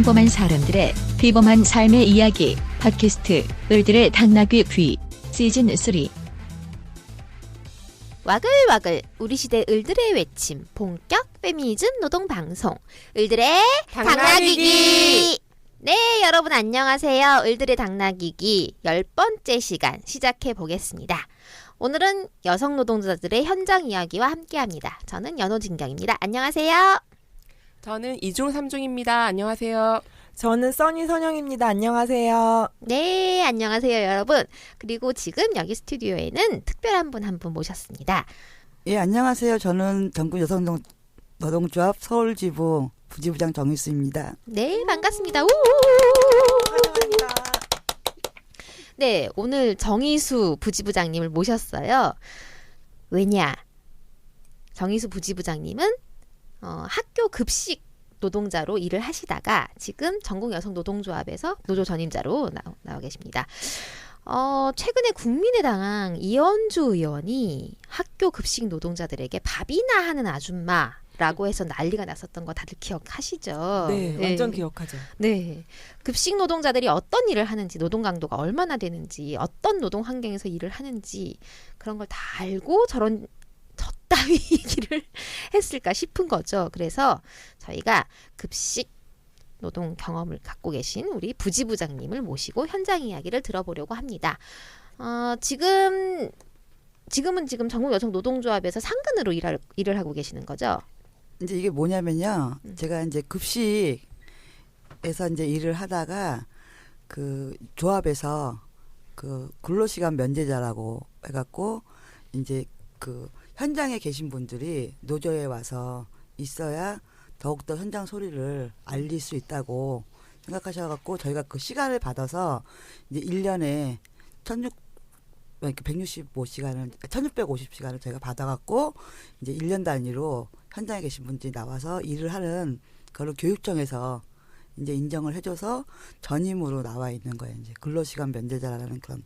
평범한 사람들의 비범한 삶의 이야기 팟캐스트 을들의 당나귀 귀 시즌 3. 와글와글 우리 시대 을들의 외침 본격 페미니즘 노동 방송 을들의 당나귀기. 네, 여러분 안녕하세요. 을들의 당나귀기 10번째 시간 시작해 보겠습니다. 오늘은 여성 노동자들의 현장 이야기와 함께합니다. 저는 연호진경입니다. 안녕하세요. 저는 이중 삼중입니다. 안녕하세요. 저는 써니 선영입니다. 안녕하세요. 네, 안녕하세요, 여러분. 그리고 지금 여기 스튜디오에는 특별한 분 한 분 모셨습니다. 예, 안녕하세요. 저는 전국 여성노동조합 서울지부 부지부장 정희수입니다. 네, 반갑습니다. 우! 환영합니다. 네, 오늘 정희수 부지부장님을 모셨어요. 왜냐? 정희수 부지부장님은 학교 급식 노동자로 일을 하시다가 지금 전국 여성 노동조합에서 노조 전임자로 나와 계십니다. 최근에 국민의당 이현주 의원이 학교 급식 노동자들에게 밥이나 하는 아줌마라고 해서 난리가 났었던 거 다들 기억하시죠? 네, 완전 기억하죠. 네. 급식 노동자들이 어떤 일을 하는지, 노동 강도가 얼마나 되는지, 어떤 노동 환경에서 일을 하는지 그런 걸 다 알고 저런 저따위 얘기를 했을까 싶은 거죠. 그래서 저희가 급식 노동 경험을 갖고 계신 우리 부지부장님을 모시고 현장 이야기를 들어보려고 합니다. 지금은 전국 여성 노동조합에서 상근으로 일을 하고 계시는 거죠? 이제 이게 뭐냐면요. 제가 이제 급식에서 이제 일을 하다가 그 조합에서 그 근로시간 면제자라고 해갖고 이제 그 현장에 계신 분들이 노조에 와서 있어야 더욱더 현장 소리를 알릴 수 있다고 생각하셔갖고 저희가 그 시간을 받아서 이제 1년에 1650시간을 저희가 받아갖고 이제 1년 단위로 현장에 계신 분들이 나와서 일을 하는 그걸 교육청에서 이제 인정을 해줘서 전임으로 나와 있는 거예요. 이제 근로시간 면제자라는 그런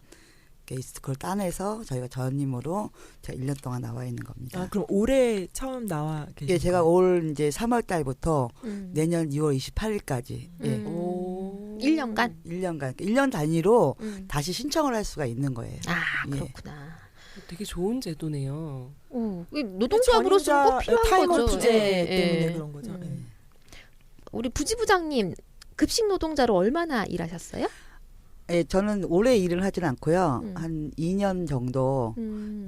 그걸 따내서 저희가 전임으로 제가 1년 동안 나와 있는 겁니다. 아, 그럼 올해 처음 나와 계신 예, 제가 거예요? 올 이제 3월 달부터 내년 2월 28일까지 예. 1년간? 1년간 1년 단위로 다시 신청을 할 수가 있는 거예요. 아, 예. 그렇구나. 되게 좋은 제도네요. 노동조합으로서는 꼭 필요한 타이머 거죠. 부재 예, 때문에 예. 그런 거죠. 예. 우리 부지부장님 급식 노동자로 얼마나 일하셨어요? 예, 저는 오래 일을 하지는 않고요. 한 2년 정도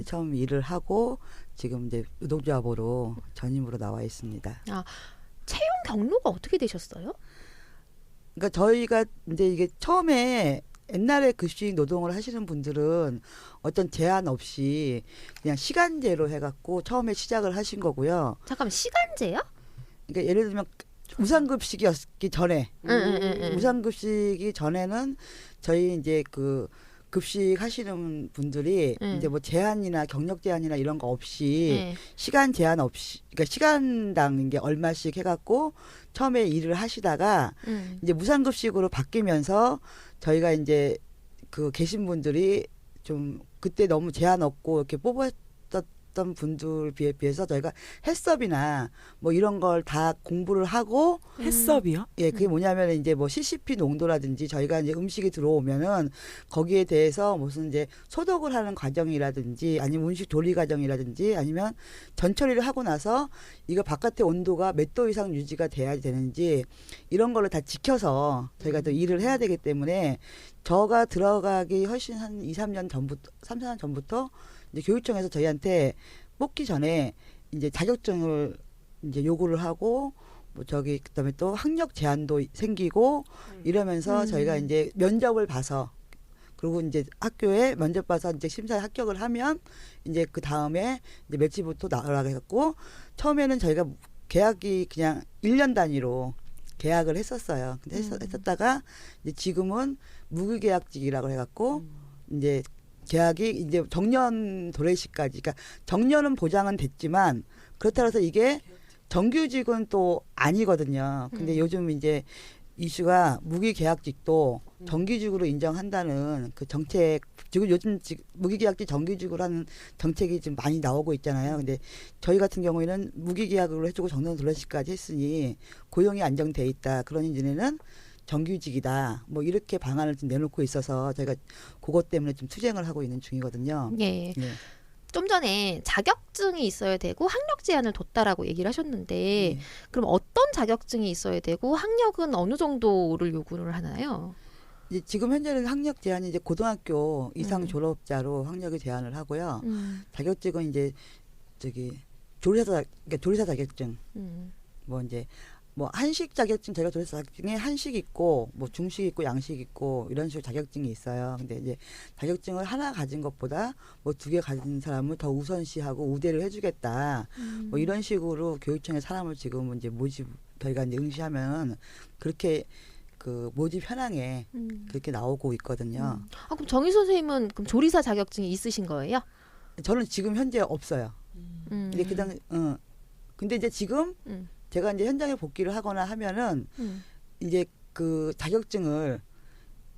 처음 일을 하고 지금 이제 노동조합으로 전임으로 나와 있습니다. 채용 경로가 어떻게 되셨어요? 그러니까 저희가 이제 이게 처음에 옛날에 급식 노동을 하시는 분들은 어떤 제한 없이 그냥 시간제로 해갖고 처음에 시작을 하신 거고요. 잠깐만, 시간제요? 그러니까 예를 들면 무상급식이었기 전에 무상급식이 전에는 저희 이제 그 급식 하시는 분들이 이제 뭐 제한이나 경력 제한이나 이런 거 없이 시간 제한 없이 그러니까 시간당 이게 얼마씩 해갖고 처음에 일을 하시다가 이제 무상급식으로 바뀌면서 저희가 이제 그 계신 분들이 좀 그때 너무 제한 없고 이렇게 뽑았던 분들 비해서 저희가 햇섭이나 뭐 이런 걸 다 공부를 하고 햇섭이요? 예, 그게 뭐냐면 이제 뭐 CCP 농도라든지 저희가 이제 음식이 들어오면은 거기에 대해서 무슨 이제 소독을 하는 과정이라든지 아니면 음식 조리 과정이라든지 아니면 전처리를 하고 나서 이거 바깥의 온도가 몇 도 이상 유지가 돼야 되는지 이런 거를 다 지켜서 저희가 또 일을 해야 되기 때문에 저가 들어가기 훨씬 한 2, 3년 전부터 3, 4년 전부터 이제 교육청에서 저희한테 뽑기 전에 이제 자격증을 이제 요구를 하고 뭐 저기 그다음에 또 학력 제한도 생기고 이러면서 저희가 이제 면접을 봐서 그리고 이제 학교에 면접 봐서 이제 심사에 합격을 하면 이제 그 다음에 이제 며칠부터 나오라고 해갖고 처음에는 저희가 계약이 그냥 1년 단위로 계약을 했었어요. 근데 했었다가 이제 지금은 무기계약직이라고 해갖고 이제 계약이 이제 정년 도래시까지, 그러니까 정년은 보장은 됐지만 그렇다고 해서 이게 정규직은 또 아니거든요. 근데 요즘 이제 이슈가 무기계약직도 정규직으로 인정한다는 그 정책, 지금 요즘 무기계약직 정규직으로 하는 정책이 지금 많이 나오고 있잖아요. 근데 저희 같은 경우에는 무기계약으로 해주고 정년돌려식까지 했으니 고용이 안정돼 있다. 그런 인진에는 정규직이다. 뭐 이렇게 방안을 좀 내놓고 있어서 저희가 그것 때문에 좀 투쟁을 하고 있는 중이거든요. 예. 네. 좀 전에 자격증이 있어야 되고 학력 제한을 뒀다라고 얘기를 하셨는데 그럼 어떤 자격증이 있어야 되고 학력은 어느 정도를 요구를 하나요? 이제 지금 현재는 학력 제한이 이제 고등학교 이상 음. 졸업자로 학력을 제한을 하고요. 음. 자격증은 이제 조리사 자격증 음. 뭐 이제 뭐 한식 자격증 저희가 조리사 자격증에 한식 있고 뭐 중식 있고 양식 있고 이런 식으로 자격증이 있어요. 근데 이제 자격증을 하나 가진 것보다 뭐 2개 가진 사람을 더 우선시하고 우대를 해주겠다. 뭐 이런 식으로 교육청에 사람을 지금 이제 모집 저희가 이제 응시하면 그렇게 그 모집 현황에 그렇게 나오고 있거든요. 아, 그럼 정희 선생님은 그럼 조리사 자격증이 있으신 거예요? 저는 지금 현재 없어요. 근데 근데 이제 지금 제가 이제 현장에 복귀를 하거나 하면은 이제 그 자격증을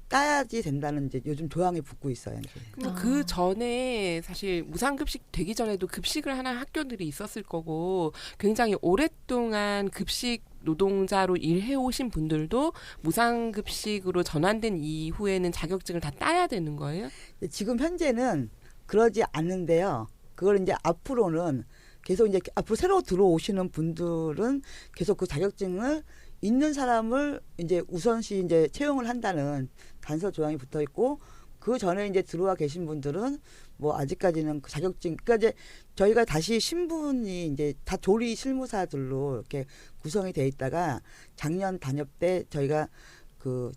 따야지 된다는 이제 요즘 조항이 붙고 있어요. 이제. 그럼 그 전에 사실 무상급식 되기 전에도 급식을 하는 학교들이 있었을 거고 굉장히 오랫동안 급식 노동자로 일해 오신 분들도 무상급식으로 전환된 이후에는 자격증을 다 따야 되는 거예요? 지금 현재는 그러지 않는데요. 그걸 이제 앞으로는 계속 이제 앞으로 새로 들어오시는 분들은 계속 그 자격증을 있는 사람을 이제 우선시 이제 채용을 한다는 단서 조항이 붙어 있고 그 전에 이제 들어와 계신 분들은 뭐 아직까지는 그 자격증 그러니까 이제 저희가 다시 신분이 이제 다 조리 실무사들로 이렇게 구성이 돼 있다가 작년 단협 때 저희가 그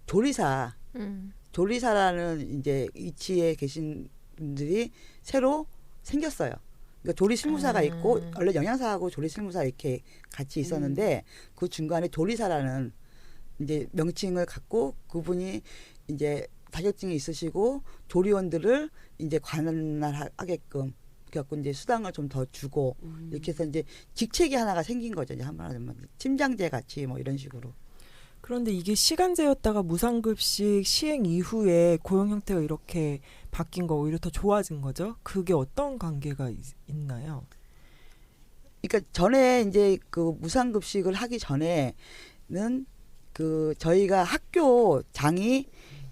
조리사라는 이제 위치에 계신 분들이 새로 생겼어요. 그러니까 조리 실무사가 있고 원래 영양사하고 조리 실무사 이렇게 같이 있었는데 그 중간에 조리사라는 이제 명칭을 갖고 그분이 이제 자격증이 있으시고 조리원들을 이제 관할하게끔 그래갖고 이제 수당을 좀 더 주고 이렇게 해서 이제 직책이 하나가 생긴 거죠. 이제 한번 하면 팀장제 같이 뭐 이런 식으로. 그런데 이게 시간제였다가 무상급식 시행 이후에 고용 형태가 이렇게 바뀐 거 오히려 더 좋아진 거죠? 그게 어떤 관계가 있나요? 그러니까 전에 이제 그 무상급식을 하기 전에는 그 저희가 학교장이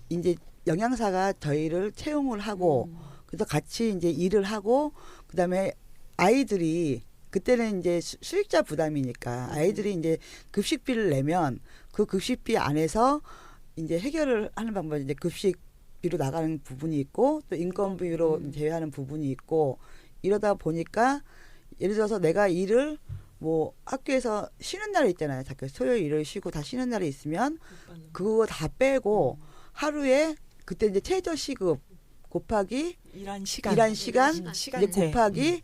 이제 영양사가 저희를 채용을 하고 그래서 같이 이제 일을 하고 그다음에 아이들이 그때는 이제 수익자 부담이니까 아이들이 이제 급식비를 내면 그 급식비 안에서 이제 해결을 하는 방법이 이제 급식비로 나가는 부분이 있고 또 인건비로 제외하는 부분이 있고 이러다 보니까 예를 들어서 내가 일을 뭐 학교에서 쉬는 날이 있잖아요. 토요일 일요일 쉬고 다 쉬는 날이 있으면 그거 다 빼고 하루에 그때 이제 최저 시급 곱하기 일한 시간 이제 곱하기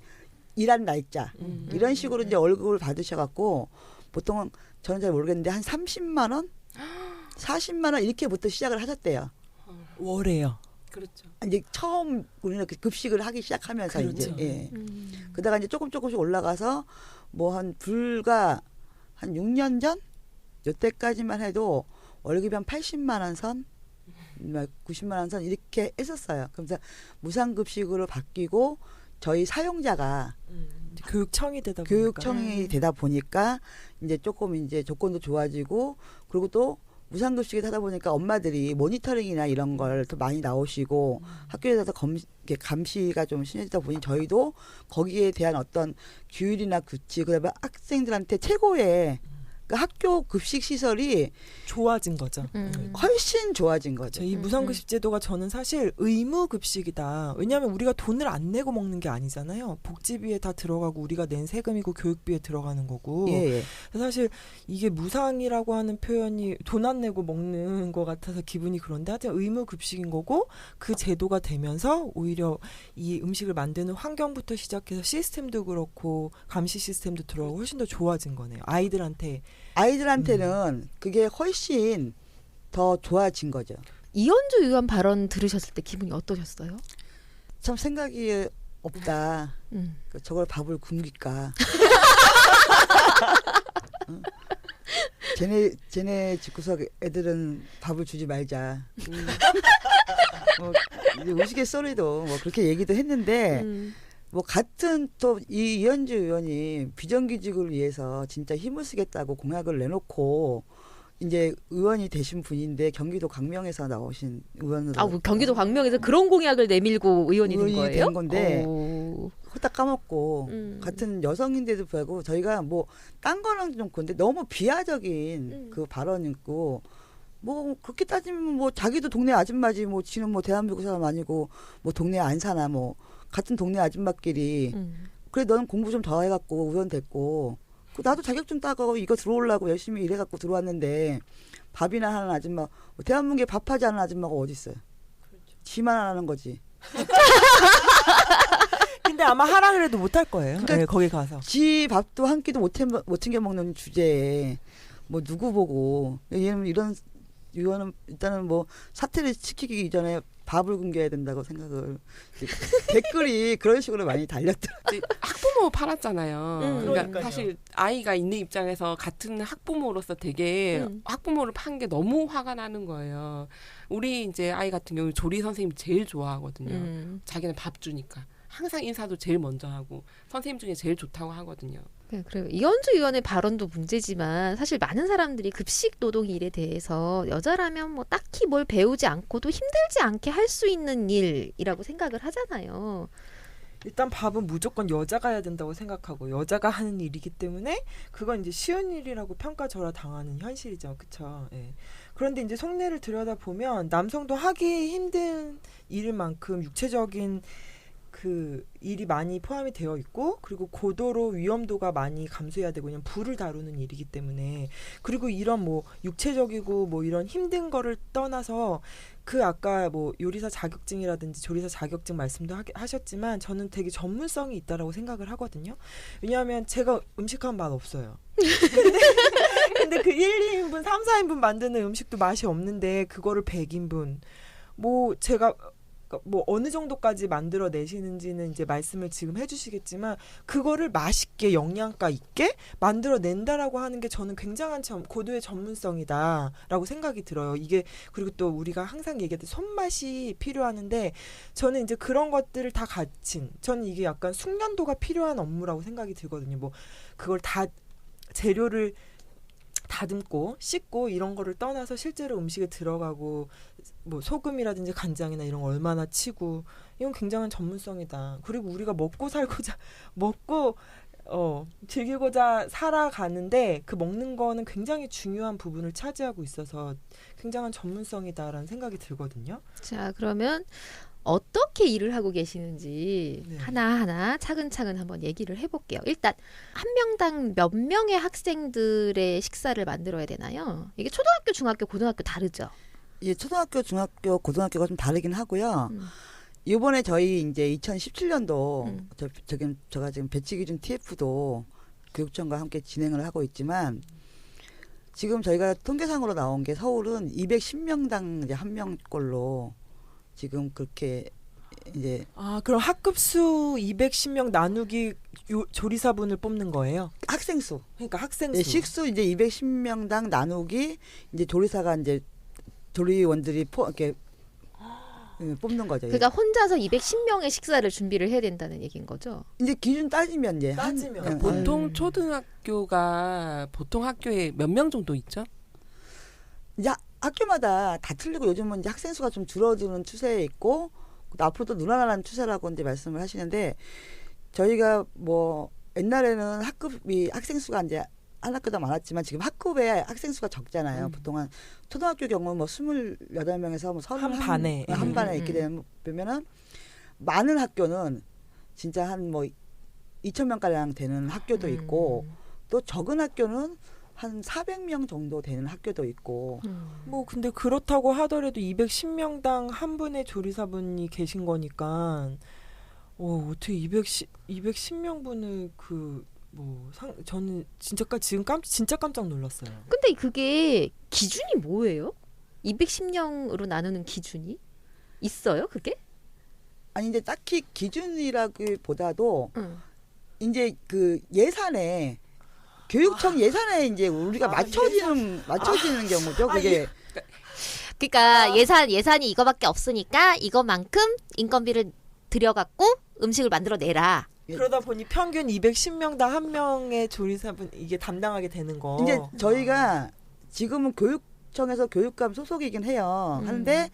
일한 날짜 이런 식으로 이제 월급을 받으셔갖고 보통은 저는 잘 모르겠는데 한 30만 원, 40만 원 이렇게부터 시작을 하셨대요. 월에요. 그렇죠. 이제 처음 우리는 그 급식을 하기 시작하면서 그렇죠. 이제 조금씩 올라가서 뭐 한 불과 한 6년 전 요때까지만 해도 월급이 한 80만 원 선, 90만 원 선 이렇게 했었어요. 그래서 무상급식으로 바뀌고 저희 사용자가 교육청이 되다 보니까 교육청이 되다 보니까 이제 조금 이제 조건도 좋아지고 그리고 또 무상급식이 하다 보니까 엄마들이 모니터링이나 이런 걸 더 많이 나오시고 학교에서 감시가 좀 심해지다 보니 저희도 거기에 대한 어떤 규율이나 규칙 그다음에 학생들한테 최고의 그러니까 학교 급식 시설이 좋아진 거죠. 훨씬 좋아진 거죠. 이 무상급식 제도가 저는 사실 의무급식이다. 왜냐하면 우리가 돈을 안 내고 먹는 게 아니잖아요. 복지비에 다 들어가고 우리가 낸 세금이고 교육비에 들어가는 거고. 예. 사실 이게 무상이라고 하는 표현이 돈 안 내고 먹는 것 같아서 기분이 그런데 하여튼 의무급식인 거고 그 제도가 되면서 오히려 이 음식을 만드는 환경부터 시작해서 시스템도 그렇고 감시 시스템도 들어가고 훨씬 더 좋아진 거네요. 아이들한테는 그게 훨씬 더 좋아진 거죠. 이현주 의원 발언 들으셨을 때 기분이 어떠셨어요? 참 생각이 없다. 저걸 밥을 굶길까. 쟤네 집구석 애들은 밥을 주지 말자. 뭐 이제 우스갯소리도 뭐 그렇게 얘기도 했는데 뭐 같은 또 이 이현주 의원이 비정규직을 위해서 진짜 힘을 쓰겠다고 공약을 내놓고 이제 의원이 되신 분인데 경기도 광명에서 나오신 의원으로 뭐 경기도 광명에서 그런 공약을 내밀고 의원이 된 거예요? 된 건데 오. 후딱 까먹고 같은 여성인데도 불구하고 저희가 뭐 딴 거는 좀 근데 너무 비하적인 그 발언이고 뭐 그렇게 따지면 뭐 자기도 동네 아줌마지 뭐 지는 뭐 대한민국 사람 아니고 뭐 동네에 안 사나 뭐 같은 동네 아줌마끼리 그래 너는 공부 좀 더 해갖고 의원 됐고 나도 자격증 따고 이거 들어오려고 열심히 일해갖고 들어왔는데 밥이나 하는 아줌마 뭐 대한민국에 밥하지 않은 아줌마가 어디 있어요? 그렇죠. 지만 안 하는 거지. 근데 아마 하라 그래도 못할 거예요. 그러니까 네, 거기 가서. 지 밥도 한 끼도 못 챙겨 먹는 주제에 뭐 누구 보고 얘는 이런 의원은 일단은 뭐 사퇴를 시키기 이전에 밥을 굶겨야 된다고 생각을 댓글이 그런 식으로 많이 달렸더라고요. 학부모 팔았잖아요. 그러니까 그러니까요. 사실 아이가 있는 입장에서 같은 학부모로서 되게 학부모를 판 게 너무 화가 나는 거예요. 우리 이제 아이 같은 경우 조리 선생님 제일 좋아하거든요. 자기는 밥 주니까. 항상 인사도 제일 먼저 하고 선생님 중에 제일 좋다고 하거든요. 그래요. 이현주 의원의 발언도 문제지만 사실 많은 사람들이 급식 노동 일에 대해서 여자라면 뭐 딱히 뭘 배우지 않고도 힘들지 않게 할 수 있는 일이라고 생각을 하잖아요. 일단 밥은 무조건 여자가 해야 된다고 생각하고 여자가 하는 일이기 때문에 그건 이제 쉬운 일이라고 평가절하 당하는 현실이죠. 그렇죠. 예. 그런데 이제 속내를 들여다보면 남성도 하기 힘든 일만큼 육체적인 그 일이 많이 포함이 되어 있고 그리고 고도로 위험도가 많이 감소해야 되고 그냥 불을 다루는 일이기 때문에 그리고 이런 뭐 육체적이고 뭐 이런 힘든 거를 떠나서 그 아까 뭐 요리사 자격증이라든지 조리사 자격증 말씀도 하셨지만 저는 되게 전문성이 있다라고 생각을 하거든요. 왜냐하면 제가 음식하면 맛 없어요. 근데 그 1, 2인분, 3, 4인분 만드는 음식도 맛이 없는데 그거를 100인분 뭐 제가 뭐 어느 정도까지 만들어 내시는지는 이제 말씀을 지금 해주시겠지만 그거를 맛있게 영양가 있게 만들어 낸다라고 하는 게 저는 굉장한 고도의 전문성이다라고 생각이 들어요. 이게 그리고 또 우리가 항상 얘기했던 손맛이 필요하는데 저는 이제 그런 것들을 다 갖춘 저는 이게 약간 숙련도가 필요한 업무라고 생각이 들거든요. 뭐 그걸 다 재료를 다듬고 씻고 이런 거를 떠나서 실제로 음식에 들어가고 뭐 소금이라든지 간장이나 이런 거 얼마나 치고 이건 굉장한 전문성이다. 그리고 우리가 먹고 살고자 먹고 즐기고자 살아가는데 그 먹는 거는 굉장히 중요한 부분을 차지하고 있어서 굉장한 전문성이다라는 생각이 들거든요. 자, 그러면 어떻게 일을 하고 계시는지 네. 하나하나 차근차근 한번 얘기를 해볼게요. 일단 한 명당 몇 명의 학생들의 식사를 만들어야 되나요? 이게 초등학교, 중학교, 고등학교 다르죠? 예, 초등학교, 중학교, 고등학교가 좀 다르긴 하고요. 이번에 저희 이제 2017년도 제가 지금 배치 기준 TF도 교육청과 함께 진행을 하고 있지만 지금 저희가 통계상으로 나온 게 서울은 210명당 이제 한 명꼴로 지금 그렇게 이제 그럼 학급수 210명 나누기 조리사분을 뽑는 거예요? 학생 수. 그러니까 학생 수. 네, 식수 이제 210명당 나누기 이제 조리사가 이제 조리원들이 이렇게 뽑는 거죠. 그러니까 혼자서 210명의 식사를 준비를 해야 된다는 얘기인 거죠? 이제 기준 따지면 이제 보통 초등학교가 보통 학교에 몇 명 정도 있죠? 이제 학교마다 다 틀리고 요즘은 이제 학생 수가 좀 줄어드는 추세에 있고 앞으로도 늘어나는 추세라고 이제 말씀을 하시는데 저희가 뭐 옛날에는 학급이 학생 수가 이제 한 학교도 많았지만 지금 학급에 학생 수가 적잖아요. 보통 한 초등학교 경우 뭐 28명에서 뭐 30, 한 반에 있게 되면은 많은 학교는 진짜 한 뭐 2,000명 가량 되는 학교도 있고 또 적은 학교는 한 400명 정도 되는 학교도 있고. 뭐 근데 그렇다고 하더라도 210명당 한 분의 조리사분이 계신 거니까 어떻게 210명분을 저는 진짜 깜짝 놀랐어요. 근데 그게 기준이 뭐예요? 210명으로 나누는 기준이 있어요? 그게? 아니 이제 딱히 기준이라기보다도 이제 그 예산에 교육청 예산에 이제 우리가 맞춰지는 경우죠. 그게 그러니까 예산이 이거밖에 없으니까 이거만큼 인건비를 들여갖고 음식을 만들어내라. 그러다 보니 평균 210명당 한 명의 조리사분 이게 담당하게 되는 거. 이제 저희가 지금은 교육청에서 교육감 소속이긴 해요. 하는데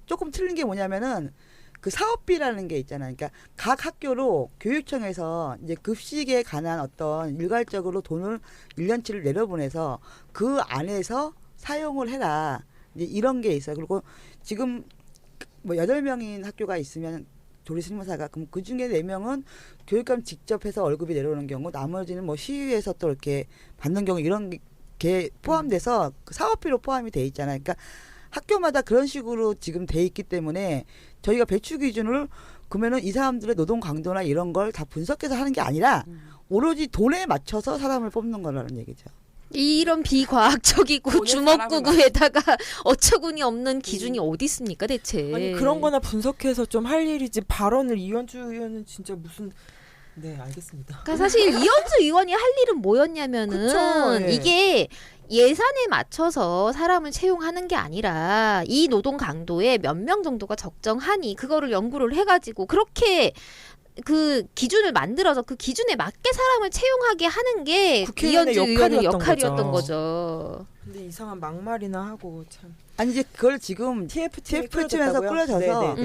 조금 틀린 게 뭐냐면은 그 사업비라는 게 있잖아요. 그러니까 각 학교로 교육청에서 이제 급식에 관한 어떤 일괄적으로 돈을 1년치를 내려보내서 그 안에서 사용을 해라. 이제 이런 게 있어요. 그리고 지금 뭐 8명인 학교가 있으면 조리실무사가 그럼 그 중에 4명은 교육감 직접 해서 월급이 내려오는 경우 나머지는 뭐 시위에서 또 이렇게 받는 경우 이런 게 포함돼서 그 사업비로 포함이 돼 있잖아요. 그러니까 학교마다 그런 식으로 지금 돼 있기 때문에 저희가 배출 기준을 그러면은 이 사람들의 노동 강도나 이런 걸 다 분석해서 하는 게 아니라 오로지 돈에 맞춰서 사람을 뽑는 거라는 얘기죠. 이런 비과학적이고 돈에 주먹구구에다가 어처구니 없는 기준이 어디 있습니까 대체. 아니 그런 거나 분석해서 좀 할 일이지 발언을 이현주 의원은 진짜 무슨 네 알겠습니다. 그러니까 사실 이현주 의원이 할 일은 뭐였냐면은 그쵸, 예. 이게 예산에 맞춰서 사람을 채용하는 게 아니라 이 노동 강도에 몇 명 정도가 적정하니 그거를 연구를 해가지고 그렇게 그 기준을 만들어서 그 기준에 맞게 사람을 채용하게 하는 게 국회의원의 이현주 의원의 역할이었던 역할이었던 거죠. 근데 이상한 막말이나 하고 참. 아니 이제 그걸 지금 TF팀에서 꾸려져서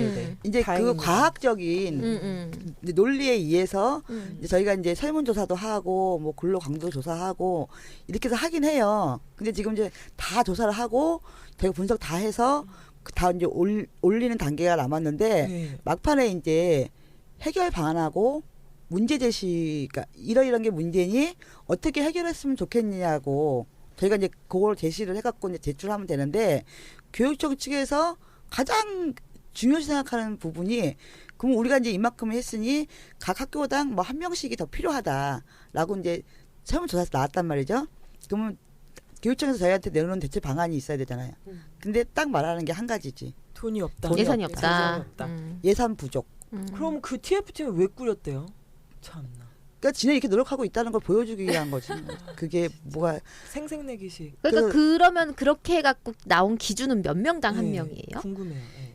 이제 다행입니다. 그 과학적인 이제 논리에 의해서 이제 저희가 이제 설문조사도 하고 뭐 근로 강도 조사하고 이렇게 해서 하긴 해요. 근데 지금 이제 다 조사를 하고 저희가 분석 다 해서 다 이제 올리는 단계가 남았는데 네. 막판에 이제 해결 방안하고 문제 제시가 이런 게 문제니 어떻게 해결했으면 좋겠느냐고 저희가 이제 그걸 제시를 해갖고 이제 제출하면 되는데 교육청 측에서 가장 중요시 생각하는 부분이 그럼 우리가 이제 이만큼 했으니 각 학교당 뭐 한 명씩이 더 필요하다라고 이제 설문조사에서 나왔단 말이죠. 그러면 교육청에서 저희한테 내놓는 대체 방안이 있어야 되잖아요. 근데 딱 말하는 게 한 가지지. 돈이 없다. 예산이 예산이 없다. 없다. 예산 부족. 그럼 그 TF팀을 왜 꾸렸대요? 참나. 그러니까 지네 이렇게 노력하고 있다는 걸 보여주기 위한 거지. 그게 뭐가 생색내기식. 그러니까 그러면 그렇게 해갖고 나온 기준은 몇 명당 한 네, 명이에요? 궁금해요. 네.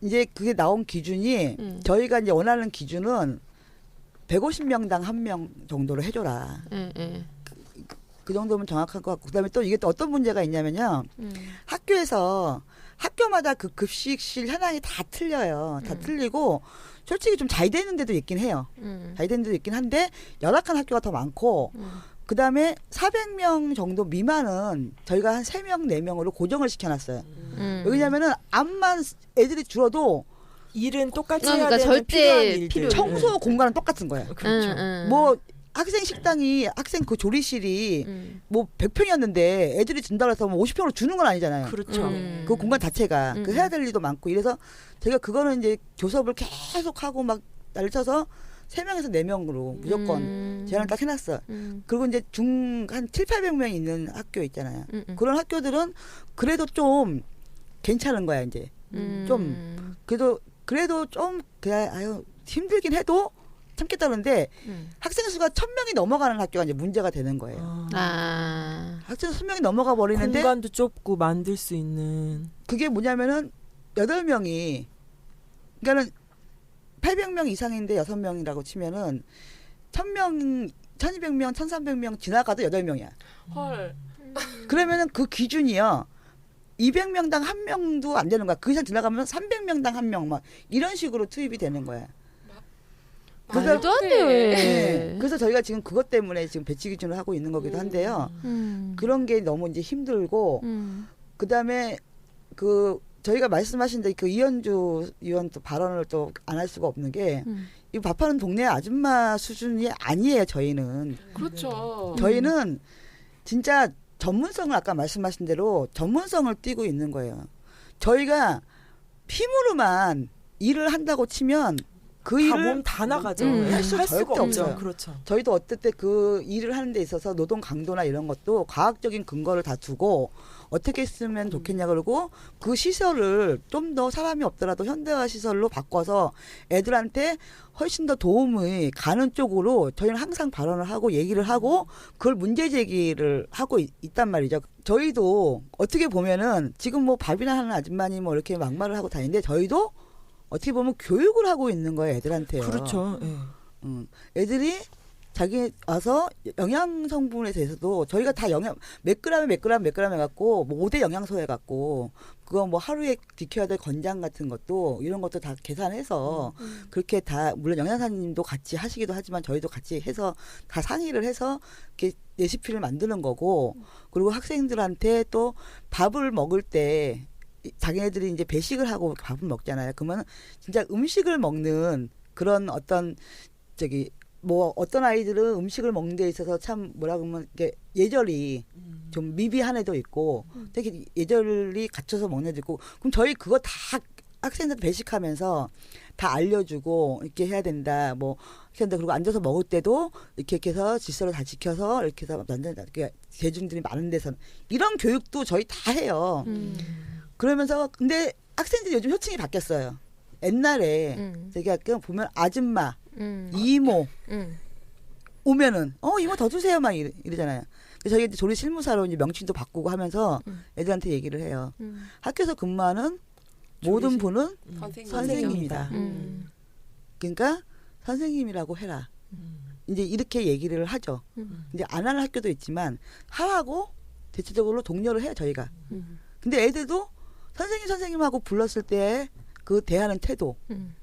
이제 그게 나온 기준이 저희가 이제 원하는 기준은 150명당 1명 정도로 해줘라. 그 정도면 정확한 것 같고 그다음에 또 이게 또 어떤 문제가 있냐면요. 학교에서 학교마다 그 급식실 현황이 다 틀려요. 다 틀리고 솔직히 좀 잘 되는 데도 있긴 해요. 잘 되는 데도 있긴 한데 열악한 학교가 더 많고 그다음에 400명 정도 미만은 저희가 한 3명, 4명으로 고정을 시켜놨어요. 왜냐면은 암만 애들이 줄어도 일은 똑같이 그러니까 해야 되는 절대 필요한 일들. 필요- 청소 공간은 똑같은 거예요. 그렇죠. 뭐 학생 식당이 학생 그 조리실이 뭐 100평이었는데 애들이 준다고 해서 뭐 50평으로 주는 건 아니잖아요. 그렇죠. 그 공간 자체가 그 해야 될 일도 많고 이래서 제가 그거는 이제 교섭을 계속 하고 막 날쳐서 3명에서 4명으로 무조건 제한을 딱 해놨어. 그리고 이제 한 700~800명 있는 학교 있잖아요. 그런 학교들은 그래도 좀 괜찮은 거야 이제. 좀 그래도 좀 그냥 아유 힘들긴 해도 참겠다는데 학생 수가 1000명이 넘어가는 학교가 이제 문제가 되는 거예요. 학생 1000명이 넘어가 버리는데 공간도 좁고 만들 수 있는. 그게 뭐냐면은 8명이 그러니까는 800명 이상인데 6명이라고 치면은 1000명, 1200명, 1300명 지나가도 8명이야. 헐. 그러면은 그 기준이요. 200명당 1명도 안 되는 거야. 그 이상 지나가면 300명당 1명 막 이런 식으로 투입이 되는 거야. 말도 안 돼. 네. 그래서 저희가 지금 그것 때문에 지금 배치 기준을 하고 있는 거기도 한데요. 그런 게 너무 이제 힘들고 그다음에 그 저희가 말씀하신 데 그 이현주 의원 또 발언을 또 안 할 수가 없는 게 이 밥하는 동네 아줌마 수준이 아니에요. 저희는. 그렇죠. 저희는 진짜 전문성을 아까 말씀하신 대로 전문성을 띠고 있는 거예요. 저희가 힘으로만 일을 한다고 치면 그 다 일을 몸 다 나가죠. 할 수가 수가 없죠. 없어요. 그렇죠. 저희도 어떨 때 그 일을 하는 데 있어서 노동 강도나 이런 것도 과학적인 근거를 다 두고 어떻게 쓰면 좋겠냐 그러고 그 시설을 좀 더 사람이 없더라도 현대화 시설로 바꿔서 애들한테 훨씬 더 도움이 가는 쪽으로 저희는 항상 발언을 하고 얘기를 하고 그걸 문제 제기를 하고 있단 말이죠. 저희도 어떻게 보면은 지금 뭐 밥이나 하는 아줌마니 뭐 이렇게 막말을 하고 다니는데 저희도 어떻게 보면 교육을 하고 있는 거예요, 애들한테요. 그렇죠. 예. 애들이 자기 와서 영양 성분에 대해서도 저희가 다 영양 몇 그램에 해갖고 뭐 5대 영양소 해갖고 그거 뭐 하루에 지켜야 될 권장 같은 것도 이런 것도 다 계산해서 그렇게 다 물론 영양사님도 같이 하시기도 하지만 저희도 같이 해서 다 상의를 해서 이렇게 레시피를 만드는 거고 그리고 학생들한테 또 밥을 먹을 때 자기네들이 이제 배식을 하고 밥을 먹잖아요. 그러면 진짜 음식을 먹는 그런 어떤 뭐 어떤 아이들은 음식을 먹는 데 있어서 참 뭐라 그러면 이게 예절이 좀 미비한 애도 있고 되게 예절이 갖춰서 먹는 애도 있고 그럼 저희 그거 다 학생들 배식하면서 다 알려주고 이렇게 해야 된다 뭐 학생들 그리고 앉아서 먹을 때도 이렇게 해서 질서를 다 지켜서 이렇게 해서 완전 이렇게 대중들이 많은 데서는 이런 교육도 저희 다 해요. 그러면서 근데 학생들이 요즘 효칭이 바뀌었어요. 옛날에 저기 보면 아줌마 이모 오면은 이모 더 주세요 막 이러잖아요. 저희가 이제 조리 실무사로 이제 명칭도 바꾸고 하면서 애들한테 얘기를 해요. 학교에서 근무하는 모든 분은 선생님이다. 그러니까 선생님이라고 해라. 이제 이렇게 얘기를 하죠. 이제 안 하는 학교도 있지만 하라고 대체적으로 독려를 해요 저희가. 근데 애들도 선생님하고 불렀을 때 그 대하는 태도,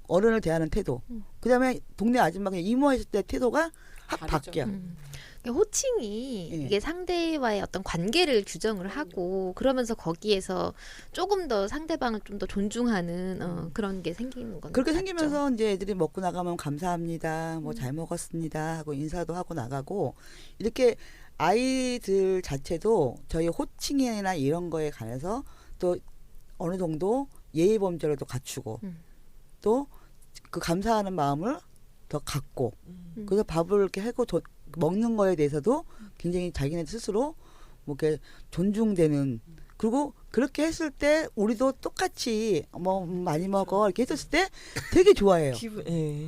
어른을 대하는 태도, 그다음에 동네 아줌마가 이모 했을 때 태도가 확 바뀌어. 호칭이 이게 상대와의 어떤 관계를 규정을 하고 그러면서 거기에서 조금 더 상대방을 좀 더 존중하는 그런 게 생기는 건 그렇게 맞죠. 생기면서 이제 애들이 먹고 나가면 감사합니다, 뭐 잘 먹었습니다 하고 인사도 하고 나가고 이렇게 아이들 자체도 저희 호칭이나 이런 거에 관해서 또 어느 정도 예의 범절을 또 갖추고 또 그 감사하는 마음을 더 갖고 그래서 밥을 이렇게 하고 먹는 거에 대해서도 굉장히 자기네 스스로 뭐 이렇게 존중되는 그리고 그렇게 했을 때 우리도 똑같이 뭐 많이 먹어 이렇게 했을 때 되게 좋아해요.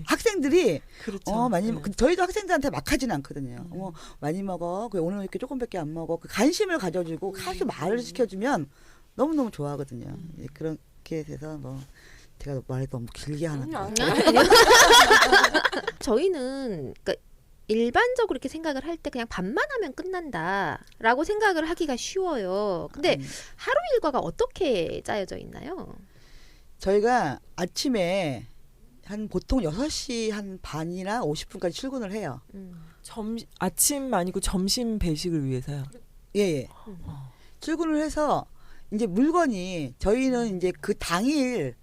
학생들이 그렇죠. 저희도 학생들한테 막 하지는 않거든요. 많이 먹어. 오늘 이렇게 조금밖에 안 먹어. 그 관심을 가져주고 계속 말을 시켜주면 너무너무 좋아하거든요. 그렇게 돼서 뭐 제가 말을 너무 길게 하는 거. 저희는 그러니까 일반적으로 이렇게 생각을 할 때 그냥 밥만 하면 끝난다라고 생각을 하기가 쉬워요. 근데 하루 일과가 어떻게 짜여져 있나요? 저희가 아침에 한 보통 6시 한 반이나 50분까지 출근을 해요. 아침 아니고 점심 배식을 위해서요. 예. 출근을 해서 이제 물건이 저희는 이제 그 당일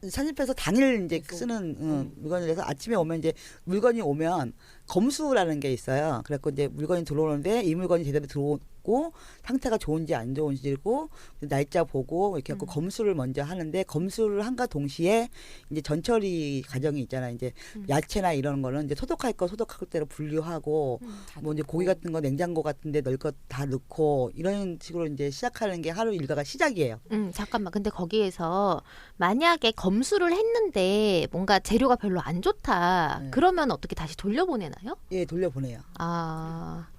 산입해서 당일 이제 쓰는 물건을 해서 아침에 오면 이제 물건이 오면 검수라는 게 있어요. 그래갖고 이제 물건이 들어오는데 이 물건이 제대로 들어오고 상태가 좋은지 안 좋은지고 날짜 보고 이렇게 하고 검수를 먼저 하는데 검수를 한과 동시에 이제 전처리 과정이 있잖아요. 이제 야채나 이런 거는 이제 소독할 거 소독할 때로 분류하고 뭐 이제 고기 같은 거 냉장고 같은데 넣을 거 다 넣고 이런 식으로 이제 시작하는 게 하루 일과가 시작이에요. 잠깐만. 근데 거기에서 만약에 검수를 했는데 뭔가 재료가 별로 안 좋다. 그러면 어떻게 다시 돌려보내나요? 예, 돌려보내요.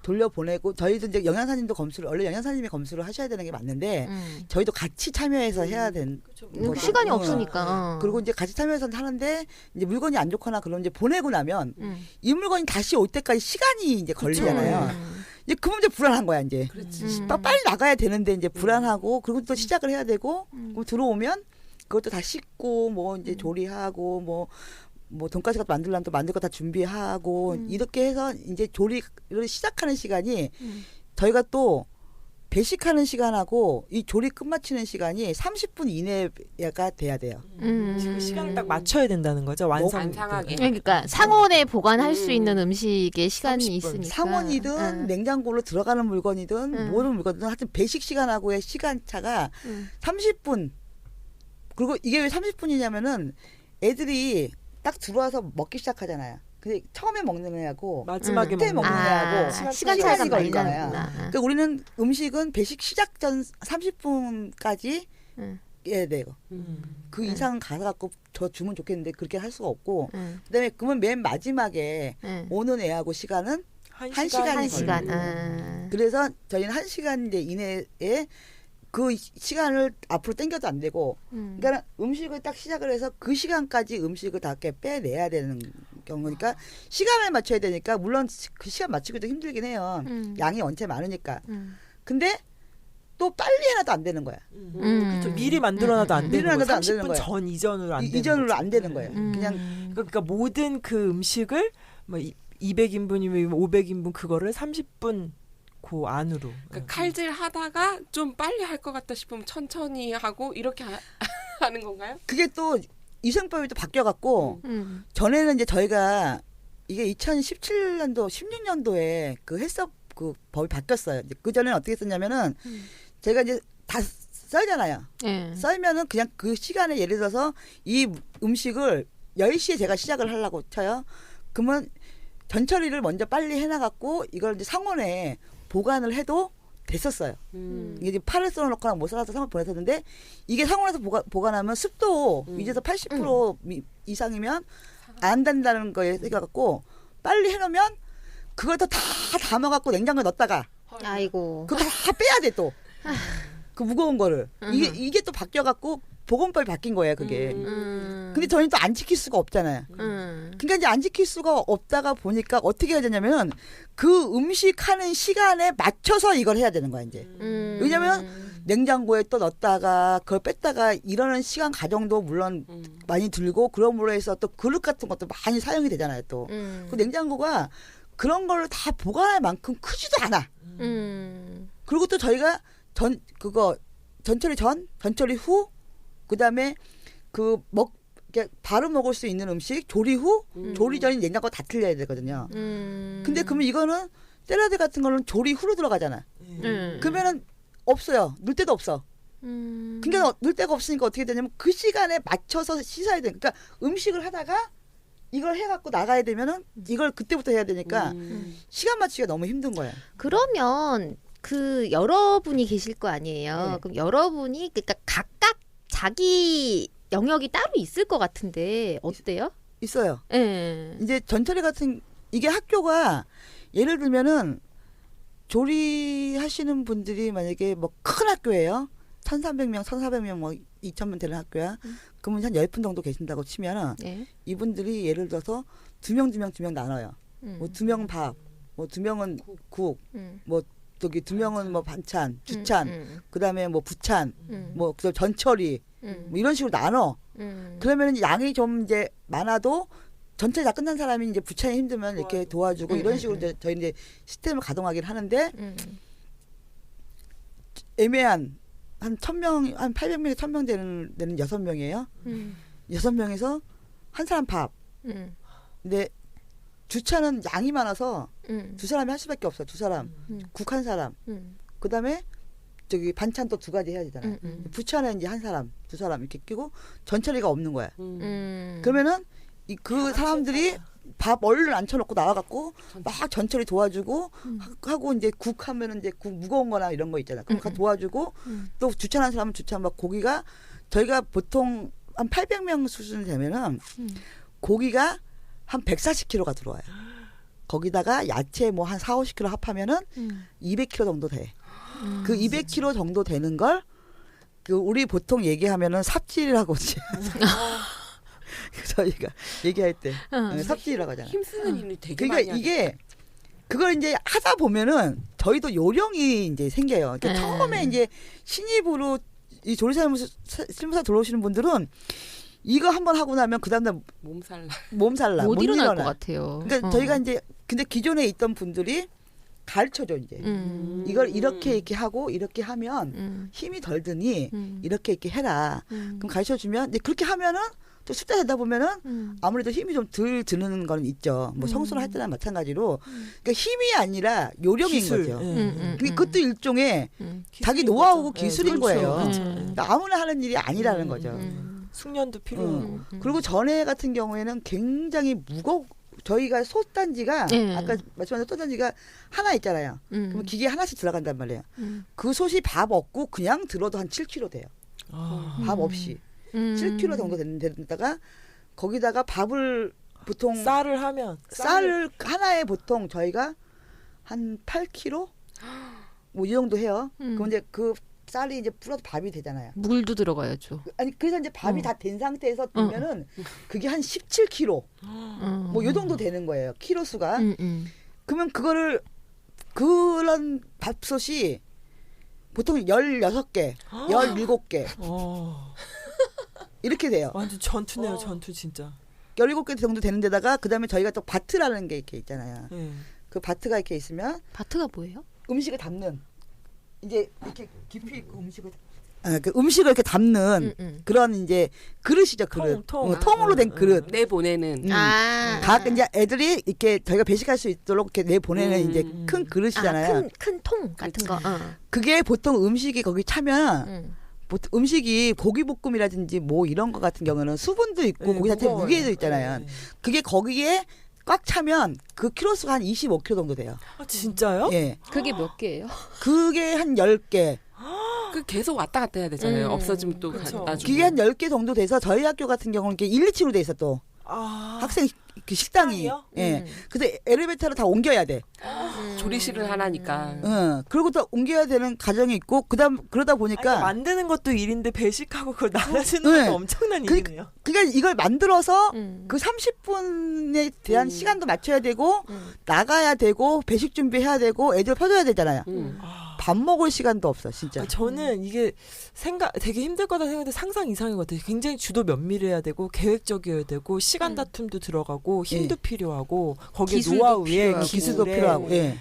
돌려보내고 저희도 이제 영양사님도 검수를 원래 영양사님이 검수를 하셔야 되는 게 맞는데 저희도 같이 참여해서 해야 되는 시간이 없으니까. 그리고 이제 같이 참여해서 하는데 이제 물건이 안 좋거나 그러면 이제 보내고 나면 이 물건이 다시 올 때까지 시간이 이제 걸리잖아요. 이제 그러면 이제 불안한 거야 이제. 빨리 나가야 되는데 이제 불안하고 그리고 또 시작을 해야 되고 그럼 들어오면 그것도 다 씻고 뭐 이제 조리하고 뭐 돈가스 같은 만들려면 또 만들 거 다 준비하고 이렇게 해서 이제 조리를 시작하는 시간이 저희가 또 배식하는 시간하고 이 조리 끝마치는 시간이 30분 이내가 돼야 돼요. 지금 시간을 딱 맞춰야 된다는 거죠. 완성하게. 그러니까 상온에 보관할 수 있는 음식의 시간이 30분. 있으니까. 상온이든 냉장고로 들어가는 물건이든 모든 물건이든 하여튼 배식 시간하고의 시간차가 30분. 그리고 이게 왜 30분이냐면은 애들이 딱 들어와서 먹기 시작하잖아요. 근데 처음에 먹는 애하고 마지막에 끝에 먹는 애하고 시간 차이가 많이 걸리잖아요. 나구나. 그러니까 우리는 음식은 배식 시작 전 30분까지 응. 해야 돼요. 그 응. 이상 가서 갖고 저 주면 좋겠는데 그렇게 할 수가 없고 응. 그다음에 그러면 맨 마지막에 응. 오는 애하고 시간은 한 시간이 한 시간. 걸리고. 그래서 저희는 1시간 이내에 그 시간을 앞으로 당겨도 안 되고 그러니까 음식을 딱 시작을 해서 그 시간까지 음식을 다 이렇게 빼내야 되는 경우니까 시간을 맞춰야 되니까 물론 그 시간 맞추기도 힘들긴 해요. 양이 원체 많으니까. 근데 또 빨리 해놔도 안 되는 거야. 그렇죠. 미리 만들어놔도 안 되는 거예요. 만들어놔도 안 되는 30분 거예요. 전 이전으로 안 되는 이전으로 거죠. 안 되는 거예요. 그냥 그러니까 모든 그 음식을 뭐 200인분이면 500인분 그거를 30분 그 안으로. 그러니까 칼질 하다가 좀 빨리 할 것 같다 싶으면 천천히 하고 이렇게 하는 건가요? 그게 또 위생법이 또 바뀌어갖고 전에는 이제 저희가 이게 2017년도 16년도에 그 헬스업 그 법이 바뀌었어요. 이제 그 전에는 어떻게 썼냐면은 제가 이제 다 썰잖아요. 썰면은 그냥 그 시간에 예를 들어서 이 음식을 10시에 제가 시작을 하려고 쳐요. 그러면 전처리를 먼저 빨리 해놔갖고 이걸 이제 상온에 보관을 해도 됐었어요. 이게 이제 파를 썰어놓거나 못 썰어서 상온 보냈었는데 이게 상온에서 보관하면 습도 이제서 80% 이상이면 안 된다는 거에 생겨갖고 빨리 해놓으면 그걸 또 다 담아갖고 냉장고에 넣었다가 아이고. 그거 다 빼야 돼 또. 그 무거운 거를. 이게 또 바뀌어갖고 보건법이 바뀐 거예요, 그게. 근데 저희는 또 안 지킬 수가 없잖아요. 그러니까 이제 안 지킬 수가 없다가 보니까 어떻게 해야 되냐면 그 음식 하는 시간에 맞춰서 이걸 해야 되는 거야, 이제. 왜냐면 냉장고에 또 넣었다가 그걸 뺐다가 이러는 시간 가정도 물론 많이 들고 그럼으로 해서 또 그릇 같은 것도 많이 사용이 되잖아요, 또. 그 냉장고가 그런 걸 다 보관할 만큼 크지도 않아. 그리고 또 저희가 전처리 전, 전처리 후, 그다음에 이렇게 바로 먹을 수 있는 음식 조리 후, 조리 전이 냉장고 다 틀려야 되거든요. 근데 그러면 이거는 샐러드 같은 거는 조리 후로 들어가잖아. 그러면은 없어요. 넣을 데도 없어. 그러니까 넣을 데가 없으니까 어떻게 되냐면 그 시간에 맞춰서 씻어야 돼. 그러니까 음식을 하다가 이걸 해갖고 나가야 되면은 이걸 그때부터 해야 되니까 시간 맞추기가 너무 힘든 거야. 그러면 그 여러분이 계실 거 아니에요. 네. 그럼 여러분이 그러니까 각각 자기 영역이 따로 있을 것 같은데 어때요? 있어요. 예. 이제 전처리 같은 이게 학교가 예를 들면은 조리하시는 분들이 만약에 뭐 큰 학교예요. 1,300명, 1,400명 뭐 2,000명 되는 학교야. 그러면 한 10분 정도 계신다고 치면은 예. 이분들이 예를 들어서 2명 나눠요. 뭐 2명은 밥, 뭐 2명은 국, 뭐 저기 2명은 뭐 반찬, 주찬, 그다음에 뭐 부찬, 뭐 그 전처리 뭐 이런 식으로 나눠. 그러면 양이 좀 이제 많아도 전체 다 끝난 사람이 이제 부찬이 힘들면 이렇게 도와주고 이런 식으로 이제 저희 이제 시스템을 가동하긴 하는데 애매한 한 1,000명, 한 800명에 1,000명 되는 6명이에요. 6명에서 한 사람 밥. 근데 주차는 양이 많아서 두 사람이 할 수밖에 없어. 두 사람. 국 한 사람. 그다음에 저기 반찬 또 2가지 해야 되잖아요. 부차는 이제 한 사람, 두 사람 이렇게 끼고 전처리가 없는 거야. 그러면은 그 사람들이 밥 얼른 앉혀놓고 나와갖고 막 전처리 도와주고 하고 이제 국 하면은 이제 국 무거운 거나 이런 거 있잖아. 그럼 도와주고 또 주차하는 사람은 주차 막 고기가 저희가 보통 한 800명 수준 되면은 고기가 한 140kg가 들어와요. 거기다가 야채 뭐 한 4, 50kg 합하면은 200kg 정도 돼. 그 200kg 정도 되는 걸 그 우리 보통 얘기하면은 삽질이라고 저희가 얘기할 때 삽질이라고 하잖아요. 힘쓰는 일이 되게 많이 그러니까 이게 그걸 이제 하다 보면은 저희도 요령이 이제 생겨요. 그러니까 처음에 이제 신입으로 이 조리사무소 들어오시는 분들은 이거 한번 하고 나면 그 다음날 몸살나 못 일어날 것 같아요. 그러니까 저희가 이제 근데 기존에 있던 분들이 가르쳐줘 이제 이걸 이렇게 하고 이렇게 하면 힘이 덜 드니 이렇게 해라. 그럼 가르쳐주면 이제 그렇게 하면은 또 숫자 되다 보면은 아무래도 힘이 좀 덜 드는 건 있죠. 뭐 성수를 할 때나 마찬가지로 그러니까 힘이 아니라 요령인 기술. 거죠. 그것도 일종의 자기 노하우고 기술인 거예요. 그러니까 아무나 하는 일이 아니라는 거죠. 숙련도 필요하고. 그리고 전에 같은 경우에는 굉장히 저희가 솥단지가 네. 아까 말씀하신 솥단지가 하나 있잖아요. 그러면 기계 하나씩 들어간단 말이에요. 그 솥이 밥 없고 그냥 들어도 한 7kg 돼요. 밥 없이 7kg 정도 되는다가 거기다가 밥을 보통 쌀을 하면 쌀을 하나에 보통 저희가 한 8kg 뭐 이 정도 해요. 그럼 이제 그 쌀이 이제 불어서 밥이 되잖아요. 물도 들어가야죠. 아니 그래서 이제 밥이 다 된 상태에서 보면은 그게 한 17kg 뭐 요 정도 되는 거예요. 키로 수가. 그러면 그거를 그런 밥솥이 보통 16개, 17개 이렇게 돼요. 완전 전투네요. 전투 진짜. 17개 정도 되는 데다가 그다음에 저희가 또 바트라는 게 이렇게 있잖아요. 그 바트가 이렇게 있으면 바트가 뭐예요? 음식을 담는 이제 이렇게 깊이 있고 음식을 그 음식을 이렇게 담는 그런 이제 그릇이죠. 그릇. 통으로 된 그릇. 내보내는. 각 이제 애들이 이렇게 저희가 배식할 수 있도록 이렇게 내보내는 이제 큰 그릇이잖아요. 큰 통 같은 거. 그게 보통 음식이 거기 차면 보통 음식이 고기 볶음이라든지 뭐 이런 거 같은 경우는 수분도 있고 고기 자체 무게도 있잖아요. 그게 거기에 꽉 차면 그 키로수가 한 25kg 정도 돼요. 아 진짜요? 예. 그게 몇 개예요? 그게 한 10개. 그 계속 왔다 갔다 해야 되잖아요. 없어지면 또 그쵸. 나중에. 그게 한 10개 정도 돼서 저희 학교 같은 경우는 이렇게 1, 2층으로 돼 있어 또. 학생 그 식당이. 식당이요? 예. 그래서 엘리베이터로 다 옮겨야 돼. 조리실을 하나니까. 그리고 또 옮겨야 되는 가정이 있고 그러다 보니까 그러니까 만드는 것도 일인데 배식하고 그걸 나눠주는 것도 엄청난 일이네요. 그러니까 이걸 만들어서 그 30분에 대한 시간도 맞춰야 되고 나가야 되고 배식 준비해야 되고 애들 펴줘야 되잖아요. 밥 먹을 시간도 없어 진짜. 저는 이게 되게 힘들 거다 생각했는데 상상 이상인 것 같아요. 굉장히 주도 면밀해야 되고 계획적이어야 되고 시간 다툼도 들어가고 힘도 필요하고 거기에 기술도 노하우에 필요하고. 기술도 필요하고. 예.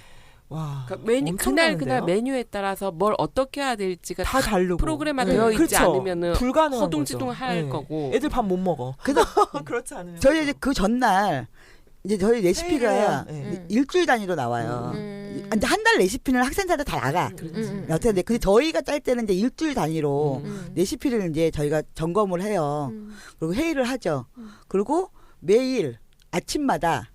와 그러니까 그날 메뉴에 따라서 뭘 어떻게 해야 될지가 다 다르고 프로그램화 되어 있지 그렇죠. 않으면은 불가능한 허둥지둥 거죠. 할 네. 거고. 애들 밥 못 먹어. 그래서 그렇지 않으면 저희 이제 그 전날 이제 저희 레시피가 네. 일주일 단위로 나와요. 근데 한 달 레시피는 학생들한테 다 나가. 어떻게 근데 저희가 짤 때는 이제 일주일 단위로 레시피를 이제 저희가 점검을 해요. 그리고 회의를 하죠. 그리고 매일 아침마다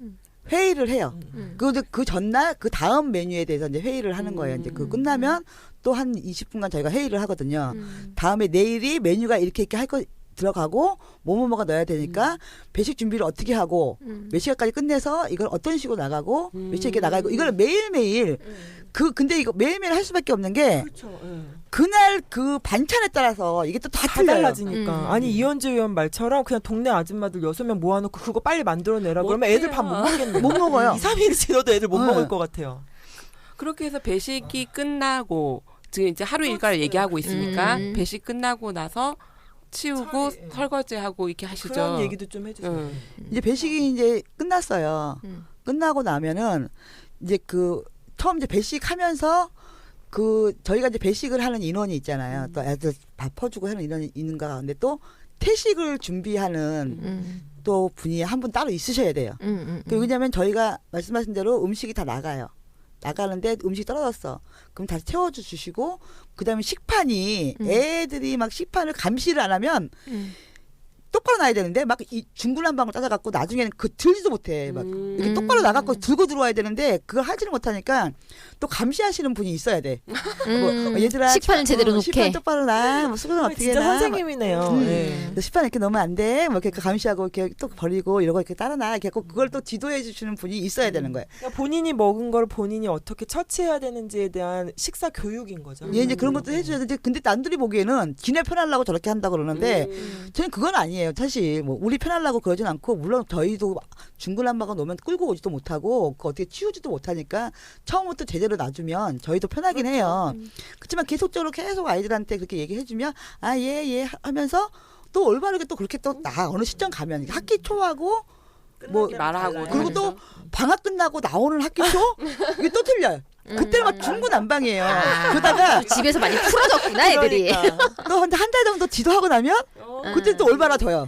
회의를 해요. 그리고 그 전날 그 다음 메뉴에 대해서 이제 회의를 하는 거예요. 이제 그 끝나면 또 한 20분간 저희가 회의를 하거든요. 다음에 내일이 메뉴가 이렇게 할 거 들어가고 뭐뭐뭐가 넣어야 되니까 배식 준비를 어떻게 하고 몇 시간까지 끝내서 이걸 어떤 식으로 나가고 몇 시에 이렇게 나가고 이걸 매일매일 근데 이거 매일매일 할 수밖에 없는 게 그렇죠. 그날 그 반찬에 따라서 이게 또 다 틀려요. 달라지니까. 아니 이현주 의원 말처럼 그냥 동네 아줌마들 6명 모아놓고 그거 빨리 만들어내라 그러면 애들 밥 못 먹겠네. 못 먹어요. 2, 3일 지나도 애들 못 먹을 것 같아요. 그렇게 해서 배식이 끝나고 지금 이제 하루 일과를 얘기하고 있으니까 배식 끝나고 나서 치우고 설거지하고 이렇게 하시죠. 그런 얘기도 좀 해주세요. 이제 배식이 이제 끝났어요. 끝나고 나면은 이제 그 처음 이제 배식하면서 그 저희가 이제 배식을 하는 인원이 있잖아요. 또 애들 밥 퍼주고 하는 인원이 있는 가운데 또 태식을 준비하는 또 분이 한 분 따로 있으셔야 돼요. 왜냐하면 저희가 말씀하신 대로 음식이 다 나가요. 나가는데 음식이 떨어졌어. 그럼 다시 채워주시고 그다음에 식판이 애들이 막 식판을 감시를 안 하면 똑바로 놔야 되는데 막 이 중구난방을 따져갖고 나중에는 그 들지도 못해. 막 이렇게 똑바로 나갖고 들고 들어와야 되는데 그걸 하지를 못하니까 또 감시하시는 분이 있어야 돼. 뭐 얘들아 식판을 제대로 놓게. 식판 똑바로 놔. 뭐 수건 어떻게 진짜 놔. 선생님이네요. 네. 너 식판 이렇게 넣으면 안 돼. 뭐 이렇게 감시하고 이렇게 또 버리고 이러고 이렇게 따라놔. 이렇게 그걸 또 지도해 주시는 분이 있어야 되는 거예요. 그러니까 본인이 먹은 걸 본인이 어떻게 처치해야 되는지에 대한 식사 교육인 거죠. 얘 이제 그런 것도 해줘야 되는데 근데 남들이 보기에는 지네 편하려고 저렇게 한다고 그러는데 저는 그건 아니에요. 사실 뭐 우리 편하려고 그러진 않고 물론 저희도 중구난방을 놓으면 끌고 오지도 못하고 그거 어떻게 치우지도 못하니까 처음부터 제대로 놔주면 저희도 편하긴 해요. 그렇지만 계속적으로 계속 아이들한테 그렇게 얘기해주면 아 예 하면서 또 올바르게 또 그렇게 또 나 어느 시점 가면 학기 초하고 뭐 말하고 그리고 또 방학 끝나고 나오는 학기 초 이게 또 틀려요. 그때는 막 중구난방이에요. 그러다가 집에서 많이 풀어졌구나 애들이. 그러니까. 또 한 달 정도 지도하고 나면 그때 또 올바라져요.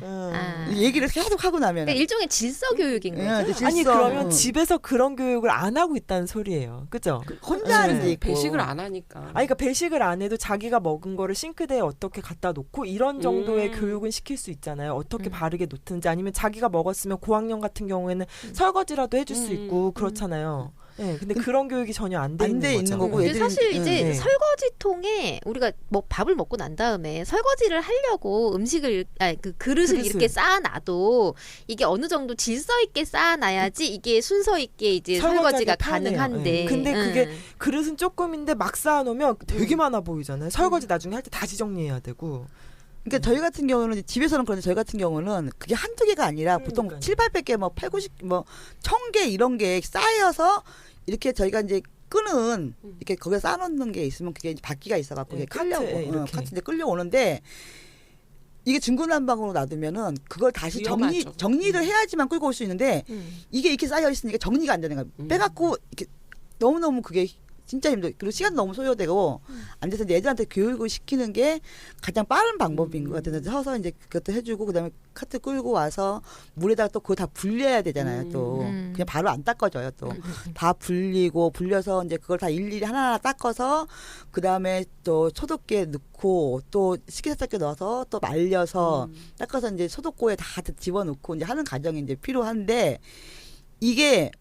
얘기를 계속 하고 나면 그러니까 일종의 질서 교육인 거죠. 아니 그러면 집에서 그런 교육을 안 하고 있다는 소리예요. 그죠? 혼자 하는 데 있고 배식을 안 하니까. 아니 그러니까 배식을 안 해도 자기가 먹은 거를 싱크대에 어떻게 갖다 놓고 이런 정도의 교육은 시킬 수 있잖아요. 어떻게 바르게 놓든지 아니면 자기가 먹었으면 고학년 같은 경우에는 설거지라도 해줄 수 있고 그렇잖아요. 네, 근데 그런 교육이 전혀 안 돼 있는 거고. 근데 사실 이제 네. 설거지통에 우리가 뭐 밥을 먹고 난 다음에 설거지를 하려고 음식을 그 그릇을 이렇게 쌓아놔도 이게 어느 정도 질서 있게 쌓아놔야지 이게 순서 있게 이제 설거지가 가능한데. 네. 근데 그게 그릇은 조금인데 막 쌓아놓으면 되게 많아 보이잖아요. 설거지 나중에 할 때 다시 정리해야 되고. 그러니까 저희 같은 경우는 집에서는 그런데 저희 같은 경우는 그게 한두 개가 아니라 보통 7, 800개 뭐 8, 90 뭐 1000개 이런 게 쌓여서 이렇게 저희가 이제 끈은 이렇게 거기에 쌓아놓는 게 있으면 그게 이제 바퀴가 있어갖고 네, 이게 깔려고 이렇게. 카트 이제 끌려오는데 이게 중구난방으로 놔두면은 그걸 다시 위험하죠. 정리를 해야지만 끌고 올 수 있는데 이게 이렇게 쌓여 있으니까 정리가 안 되는 거야. 빼갖고 이렇게 너무너무 그게 진짜 힘들어. 그리고 시간도 너무 소요되고 안 돼서 이제 애들한테 교육을 시키는 게 가장 빠른 방법인 것 같아서 서서 이제 그것도 해주고 그다음에 카트 끌고 와서 물에다가 또 그거 다 불려야 되잖아요. 또 그냥 바로 안 닦아져요. 또 다 불리고 불려서 이제 그걸 다 일일이 하나하나 닦아서 그다음에 또 소독기에 넣고 또 식기세척기에 넣어서 또 말려서 닦아서 이제 소독고에 다 집어넣고 이제 하는 과정이 이제 필요한데 이게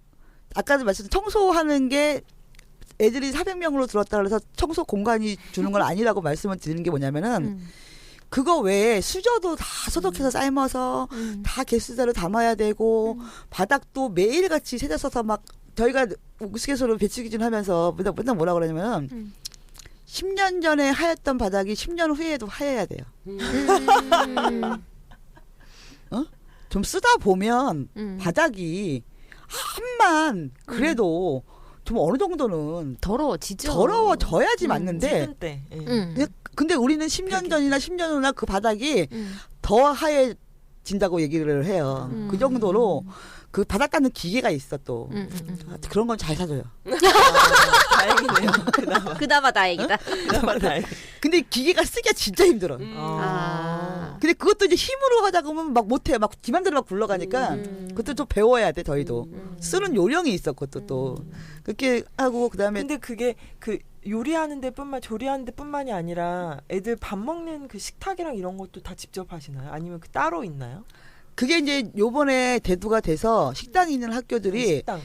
아까도 말씀드린 청소하는 게 애들이 400명으로 들었다 그래서 청소 공간이 주는 건 아니라고 말씀을 드리는 게 뭐냐면은 그거 외에 수저도 다 소독해서 삶아서 다 개수대로 담아야 되고 바닥도 매일같이 세제 써서 막 저희가 우스갯소리로 배치 기준 하면서 맨날 뭐라 그러냐면은 10년 전에 하였던 바닥이 10년 후에도 하얘야 돼요. 좀 쓰다 보면 바닥이 한만 그래도 좀 어느 정도는 더러워지죠. 더러워져야지 맞는데 찌든 때. 근데 우리는 10년 전이나 10년 후나 그 바닥이 더 하얘진다고 얘기를 해요. 그 정도로 그 바닥 닦는 기계가 있어 또. 그런 건 잘 사줘요. 다행이네요. 그나마 다행이다. 그나마 다행. 근데 기계가 쓰기가 진짜 힘들어. 근데 그것도 이제 힘으로 하자 그러면 막 못해. 막 기맘대로 막 굴러가니까 그것도 좀 배워야 돼 저희도. 쓰는 요령이 있어 그것도 또. 그렇게 하고 그다음에 근데 그게 그 요리하는 데뿐만이 아니라 애들 밥 먹는 그 식탁이랑 이런 것도 다 직접 하시나요? 아니면 그 따로 있나요? 그게 이제 요번에 대두가 돼서 식당이 있는 학교들이 식당.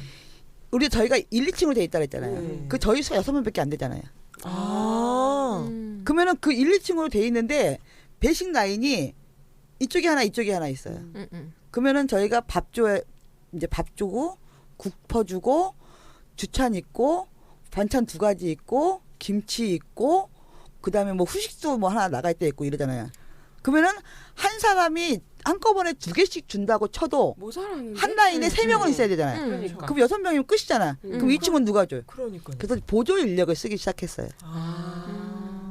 우리 저희가 1, 2층으로 돼 있다 그랬잖아요. 그 저희 수가 6명밖에 안 되잖아요. 그러면은 그 1, 2층으로 돼 있는데 배식 라인이 이쪽에 하나 이쪽에 하나 있어요. 그러면은 저희가 밥 주고 국 퍼주고 주찬 있고 반찬 2가지 있고 김치 있고 그다음에 뭐 후식도 뭐 하나 나갈 때 있고 이러잖아요. 그러면은 한 사람이 한꺼번에 2개씩 준다고 쳐도 모자라는데? 한 라인에 3명은 있어야 되잖아요. 그러니까. 그럼 6명이면 끝이잖아. 그럼 2층은 누가 줘요? 그러니까요. 그래서 보조 인력을 쓰기 시작했어요.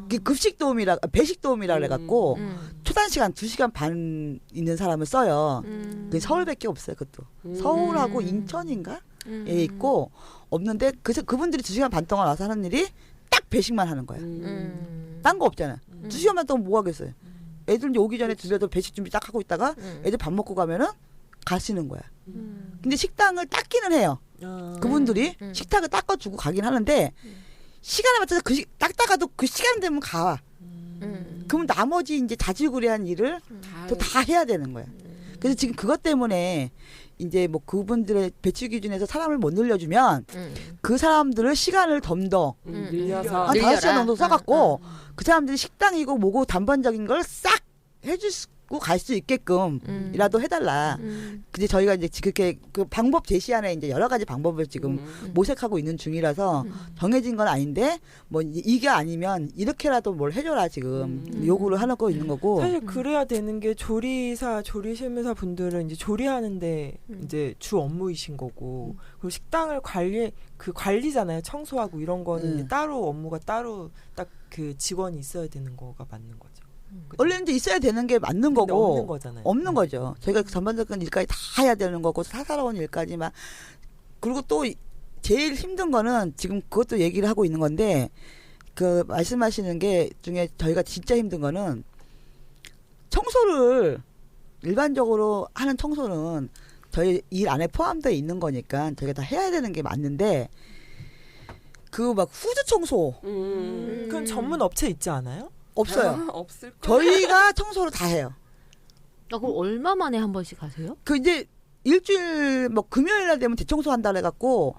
그 급식 도우미라 배식 도우미라 그래갖고 초단 시간 2시간 반 있는 사람을 써요. 그 서울밖에 없어요. 그것도 서울하고 인천인가? 에 있고 없는데 그래서 그분들이 2시간 반 동안 와서 하는 일이 딱 배식만 하는 거야. 딴 거 없잖아. 2시간 반 동안 뭐 하겠어요. 애들 이제 오기 전에 들려도 배식 준비 딱 하고 있다가 애들 밥 먹고 가면은 가시는 거야. 근데 식당을 닦기는 해요. 그분들이 식탁을 닦아주고 가긴 하는데 시간에 맞춰서 닦다가도 그 시간 되면 가. 그럼 나머지 이제 자질구레한 일을 또 다 해야 되는 거야. 그래서 지금 그것 때문에 이제 뭐 그분들의 배치 기준에서 사람을 못 늘려주면 그 사람들을 시간을 좀 더 늘려서 한 5시간 정도 써갖고 그 사람들이 식당이고 뭐고 단번적인 걸 싹 해주고 갈 수 있게끔이라도 해달라. 근데 저희가 이제 그렇게 그 방법 제시안에 이제 여러 가지 방법을 지금 모색하고 있는 중이라서 정해진 건 아닌데 뭐 이게 아니면 이렇게라도 뭘 해줘라 지금 요구를 하고 있는 거고. 사실 그래야 되는 게 조리실무사 분들은 이제 조리하는데 이제 주 업무이신 거고 그리고 식당을 관리잖아요. 청소하고 이런 거는 이제 따로 업무가 따로 딱 그 직원이 있어야 되는 거가 맞는 거죠. 원래는 이제 있어야 되는 게 맞는 거고 없는 거잖아요. 없는 거죠. 저희가 전반적인 일까지 다 해야 되는 거고 사사로운 일까지만. 그리고 또 제일 힘든 거는 지금 그것도 얘기를 하고 있는 건데 그 말씀하시는 게 중에 저희가 진짜 힘든 거는 청소를 일반적으로 하는 청소는 저희 일 안에 포함되어 있는 거니까 저희가 다 해야 되는 게 맞는데 그 막 후드 청소 그건 전문 업체 있지 않아요? 없어요. 없을 거. 저희가 청소를 다 해요. 그럼 얼마 만에 한 번씩 하세요? 그 이제 일주일 뭐 금요일 날 되면 대청소 한다 그래갖고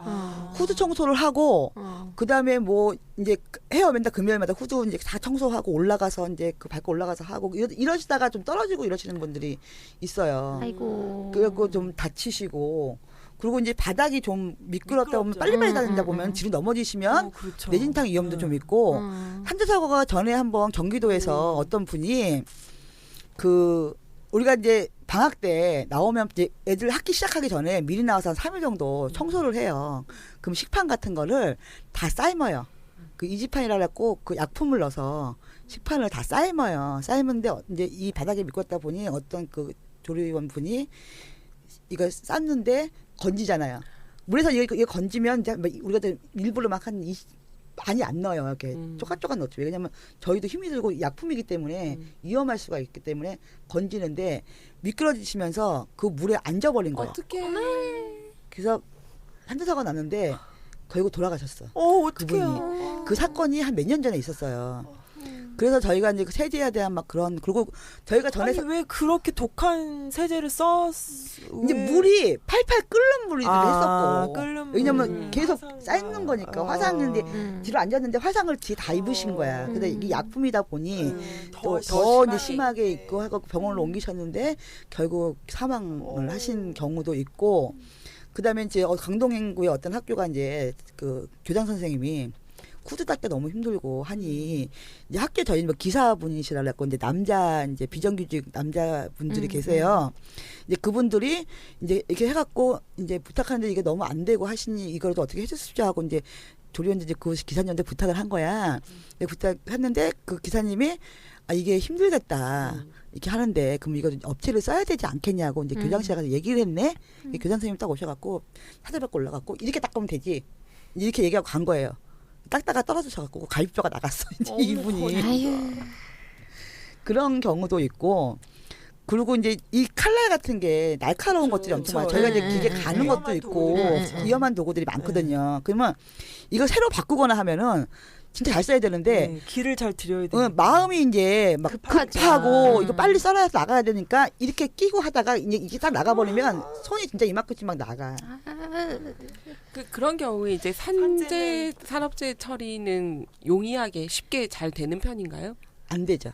후드 청소를 하고 그다음에 뭐 이제 해요. 맨날 금요일마다 후드 이제 다 청소하고 올라가서 이제 그 밟고 올라가서 하고 이러시다가 좀 떨어지고 이러시는 분들이 있어요. 아이고. 그리고 좀 다치시고 그리고 이제 바닥이 좀 미끄럽다 보면 미끄럽죠. 빨리빨리 다닌다 보면 뒤로 넘어지시면 그렇죠. 내진탕 위험도 좀 있고 산재 사고가 전에 한번 경기도에서 어떤 분이 그 우리가 이제 방학 때 나오면 이제 애들 학기 시작하기 전에 미리 나와서 한 3일 정도 청소를 해요. 그럼 식판 같은 거를 다 삶아요. 그 이지판이라 갖고 그 약품을 넣어서 식판을 다 삶아요. 삶은데 이제 이 바닥에 미끄럽다 보니 어떤 그 조리원 분이 이거 삶는데 건지잖아요. 물에서 이거 건지면 이제 우리가 일부러 막 한 많이 안 넣어요. 이렇게 쪼깍쪼깍 넣죠. 왜냐면 저희도 힘이 들고 약품이기 때문에 위험할 수가 있기 때문에 건지는데 미끄러지시면서 그 물에 앉아버린 거예요. 어떻게? 그래서 산재사고가 났는데 결국 돌아가셨어. 어떡해요. 그 사건이 한 몇 년 전에 있었어요. 그래서 저희가 이제 그 세제에 대한 막 그런 그리고 저희가 전에 아니 왜 그렇게 독한 세제를 써? 이제 물이 팔팔 끓는 물이 했었고 끓는 물. 왜냐면 계속 화상. 쌓이는 거니까 화상인데 뒤로 앉았는데 화상을 뒤에 다 입으신 거야. 근데 이게 약품이다 보니 또 더 이제 심하게 있고 하고 병원으로 옮기셨는데 결국 사망을 하신 경우도 있고 그다음에 이제 강동행구의 어떤 학교가 이제 그 교장 선생님이 후드 닦기 너무 힘들고 하니 이제 학교 저희 뭐 기사분이시라고 이제 남자 이제 비정규직 남자분들이 계세요. 이제 그분들이 이제 이렇게 해갖고 이제 부탁하는데 이게 너무 안 되고 하시니 이거라도 어떻게 해주십시오 하고 이제 조리원들 이제 그 기사님한테 부탁을 한 거야. 부탁했는데 그 기사님이 아 이게 힘들겠다 이렇게 하는데 그럼 이거 업체를 써야 되지 않겠냐고 이제 교장실에 가서 얘기를 했네. 교장 선생님 딱 오셔갖고 사대받고 올라갔고 이렇게 닦으면 되지 이렇게 얘기하고 간 거예요. 닦다가 떨어지셔갖고 갈비뼈가 나갔어 이제 이분이. 아유. 그런 경우도 있고 그리고 이제 이 칼날 같은 게 날카로운 것들이 엄청 많아요. 저희가 이제 기계 가는 것도 있고 위험한 도구들이 많거든요. 그러면 이거 새로 바꾸거나 하면은 진짜 잘 써야 되는데 길을 잘 들여야 돼. 마음이 이제 막 급하죠. 급하고 이거 빨리 썰어서 나가야 되니까 이렇게 끼고 하다가 이제 이게 딱 나가버리면 손이 진짜 이만큼씩 막 나가. 그런 경우에 이제 산재 산업재해 처리는 용이하게 쉽게 잘 되는 편인가요? 안 되죠.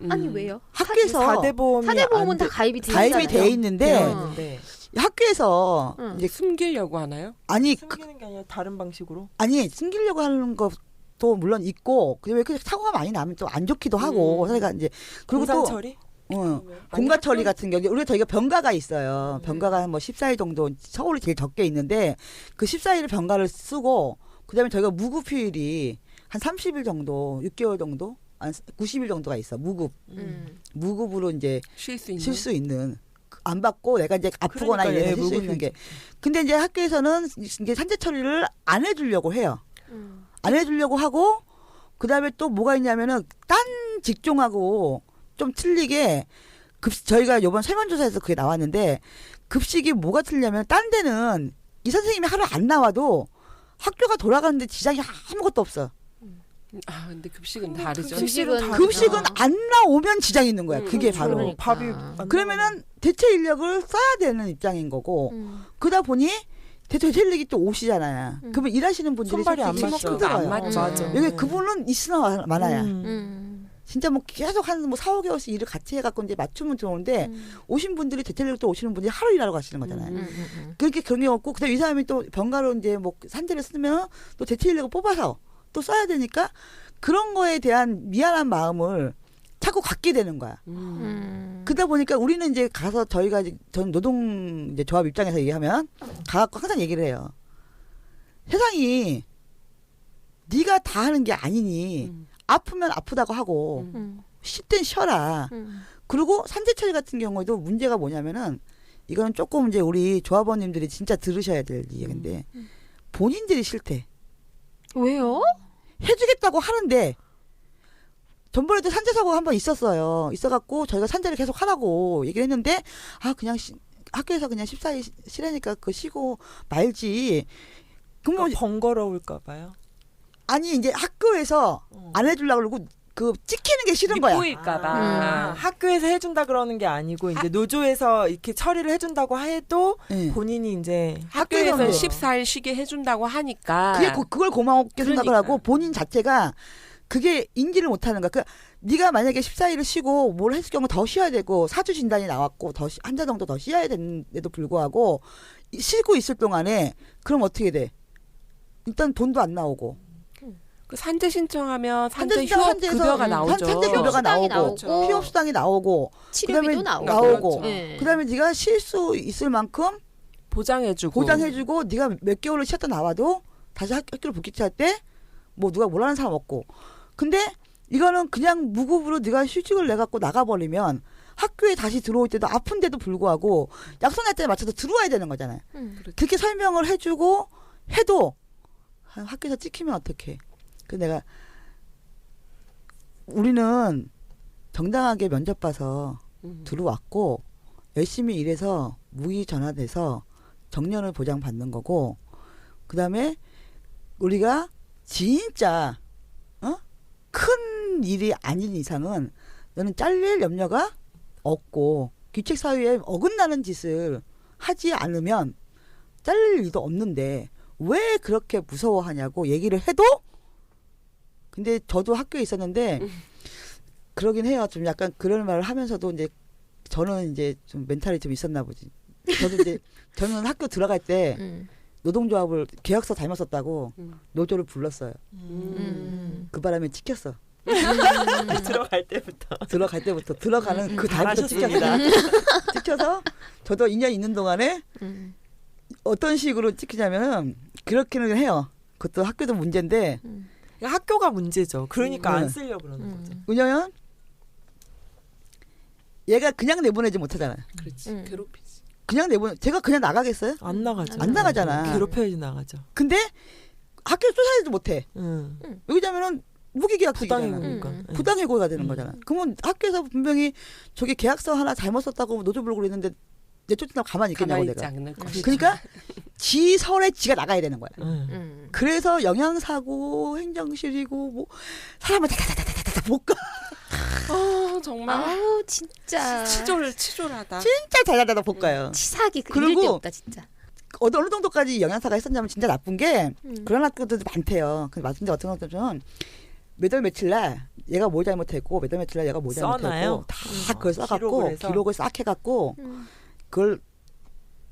아니 왜요? 학교에서 사대보험이 사대보험은 다 가입이 돼 가입이 돼 있는데 있는데 학교에서 이제 숨기려고 하나요? 아니 숨기는 게 아니라 다른 방식으로. 아니 숨기려고 하는 것도 물론 있고 왜 그 사고가 많이 나면 또 안 좋기도 하고 저희가 이제 그리고 또 공산처리? 공가 처리 같은 경우 우리가 저희가 병가가 있어요. 병가가 뭐 14일 정도 서울이 제일 적게 있는데 그 14일 병가를 쓰고 그다음에 저희가 무급 휴일이 한 30일 정도 6개월 정도 한 90일 정도가 있어. 무급으로 이제 쉴 수 있는. 쉴 수 있는 안 받고 내가 이제 아프거나 그러니까요. 이래서 쉴 수 있는 게. 근데 이제 학교에서는 이게 산재 처리를 안 해주려고 해요. 안 해주려고 하고 그다음에 또 뭐가 있냐면은 딴 직종하고 좀 틀리게 저희가 이번 설문조사에서 그게 나왔는데 급식이 뭐가 틀리냐면 딴 데는 이 선생님이 하루 안 나와도 학교가 돌아가는데 지장이 아무것도 없어. 아 근데 급식은 다르죠. 급식은 안 나오면 지장이 있는 거야. 그게 바로. 그러니까. 밥이 안 그러면은 대체 인력을 써야 되는 입장인 거고 그러다 보니 대체 인력이 또 오시잖아요. 그러면 일하시는 분들이 손발이 안 솔직히 맞죠. 힘들어요. 안 맞죠. 맞아. 여기 그분은 있으나 마나야. 진짜 뭐 계속 한 뭐 4, 5개월씩 일을 같이 해갖고 이제 맞추면 들어오는데 오신 분들이 대체적으로 또 오시는 분들이 하루 일하러 가시는 거잖아요. 그렇게 그런 게 없고 그다음에 이 사람이 또 병가로 이제 뭐 산재를 쓰면 또 대체 인력을 뽑아서 또 써야 되니까 그런 거에 대한 미안한 마음을 자꾸 갖게 되는 거야. 그러다 보니까 우리는 이제 가서 저희가 전 노동 이제 조합 입장에서 얘기하면 가갖고 항상 얘기를 해요. 세상이 네가 다 하는 게 아니니 아프면 아프다고 하고 쉴 땐 쉬어라. 그리고 산재 처리 같은 경우에도 문제가 뭐냐면은 이거는 조금 이제 우리 조합원님들이 진짜 들으셔야 될 얘기인데 본인들이 싫대. 왜요? 해주겠다고 하는데 전번에도 산재 사고가 한 번 있었어요. 있어갖고 저희가 산재를 계속 하라고 얘기를 했는데 그냥 학교에서 그냥 14일 쉬라니까 그거 쉬고 말지. 그러면 번거로울까 봐요. 아니 이제 학교에서 안 해주려고 그러고 그 찍히는 게 싫은 거야. 보일까봐. 학교에서 해준다 그러는 게 아니고 이제 노조에서 이렇게 처리를 해준다고 해도 네. 본인이 이제 학교에서 학교에서 14일 쉬게 해준다고 하니까. 그걸 고맙게 생각을 그러니까. 하고 본인 자체가 그게 인지를 못하는 거야. 네가 만약에 14일을 쉬고 뭘 했을 경우 더 쉬어야 되고 사주 진단이 나왔고 한 달 정도 더 쉬어야 되는데도 불구하고 쉬고 있을 동안에 그럼 어떻게 돼? 일단 돈도 안 나오고 그 산재 신청하면 산재 산재 휴업 산재에서 급여가 나오죠. 산재 급여가 휴업수당이 나오고 나오고. 휴업수당이 나오고 치료비도 그다음에 나오고. 그렇죠. 네. 그다음에 네가 쉴 수 있을 만큼 보장해주고. 보장해주고 네가 몇 개월을 쉬었다 나와도 다시 학교를 복귀할 때 뭐 누가 뭐라는 사람 없고. 근데 이거는 그냥 무급으로 네가 휴직을 내갖고 나가버리면 학교에 다시 들어올 때도 아픈데도 불구하고 약속 날짜에 맞춰서 들어와야 되는 거잖아요. 그렇게 설명을 해주고 해도 학교에서 찍히면 어떡해. 그래서 내가 우리는 정당하게 면접 봐서 들어왔고 열심히 일해서 무기 전환돼서 정년을 보장받는 거고 그다음에 우리가 진짜 큰 일이 아닌 이상은 너는 잘릴 염려가 없고 규칙 사회에 어긋나는 짓을 하지 않으면 잘릴 일도 없는데 왜 그렇게 무서워하냐고 얘기를 해도 근데 저도 학교에 있었는데 그러긴 해요. 좀 약간 그런 말을 하면서도 이제 저는 이제 좀 멘탈이 좀 있었나 보지. 저도 이제 저는 학교 들어갈 때 노동조합을 계약서 잘못 썼다고 노조를 불렀어요. 그 바람에 찍혔어. 들어갈 때부터 들어가는 그 다음부터 찍혔어. 찍혀서 저도 2년 있는 동안에 어떤 식으로 찍히냐면은 그렇게는 해요. 그것도 학교도 문제인데 학교가 문제죠. 그러니까 네. 안 쓰려고 그러는 거죠. 왜냐면 얘가 그냥 내보내지 못하잖아요. 그렇지. 괴롭히지. 그냥 제가 그냥 나가겠어요? 안 나가죠. 안 나가잖아. 괴롭혀야지 나가죠. 근데 학교에 쫓아내지 못해. 왜냐면은 무기계약직이잖아. 부당해고니까. 부당해고가 되는 거잖아. 그러면 학교에서 분명히 저기 계약서 하나 잘못 썼다고 노조 부르고 그랬는데 내쫓는다고 가만히 있겠냐고 가만히 있지 내가. 않을 것이다. 그러니까 지 설에 지가 나가야 되는 거야. 응. 그래서 영양사고 행정실이고 뭐 사람을 다다다다다다 못 가. 정말 아우 진짜 치졸하다. 진짜 다다다다 못 가요. 치사하기 그리고 이를 데 없다 진짜. 어느 정도까지 영양사가 했었냐면 진짜 나쁜 게 그런 학교들도 많대요. 근데 어떤 학교들은 몇 월 며칠 날 얘가 뭘 잘못했고 몇 월 며칠 날 얘가 뭘 써놔요? 잘못했고 다 그걸 써갖고 기록을 해서? 기록을 싹 해갖고 그걸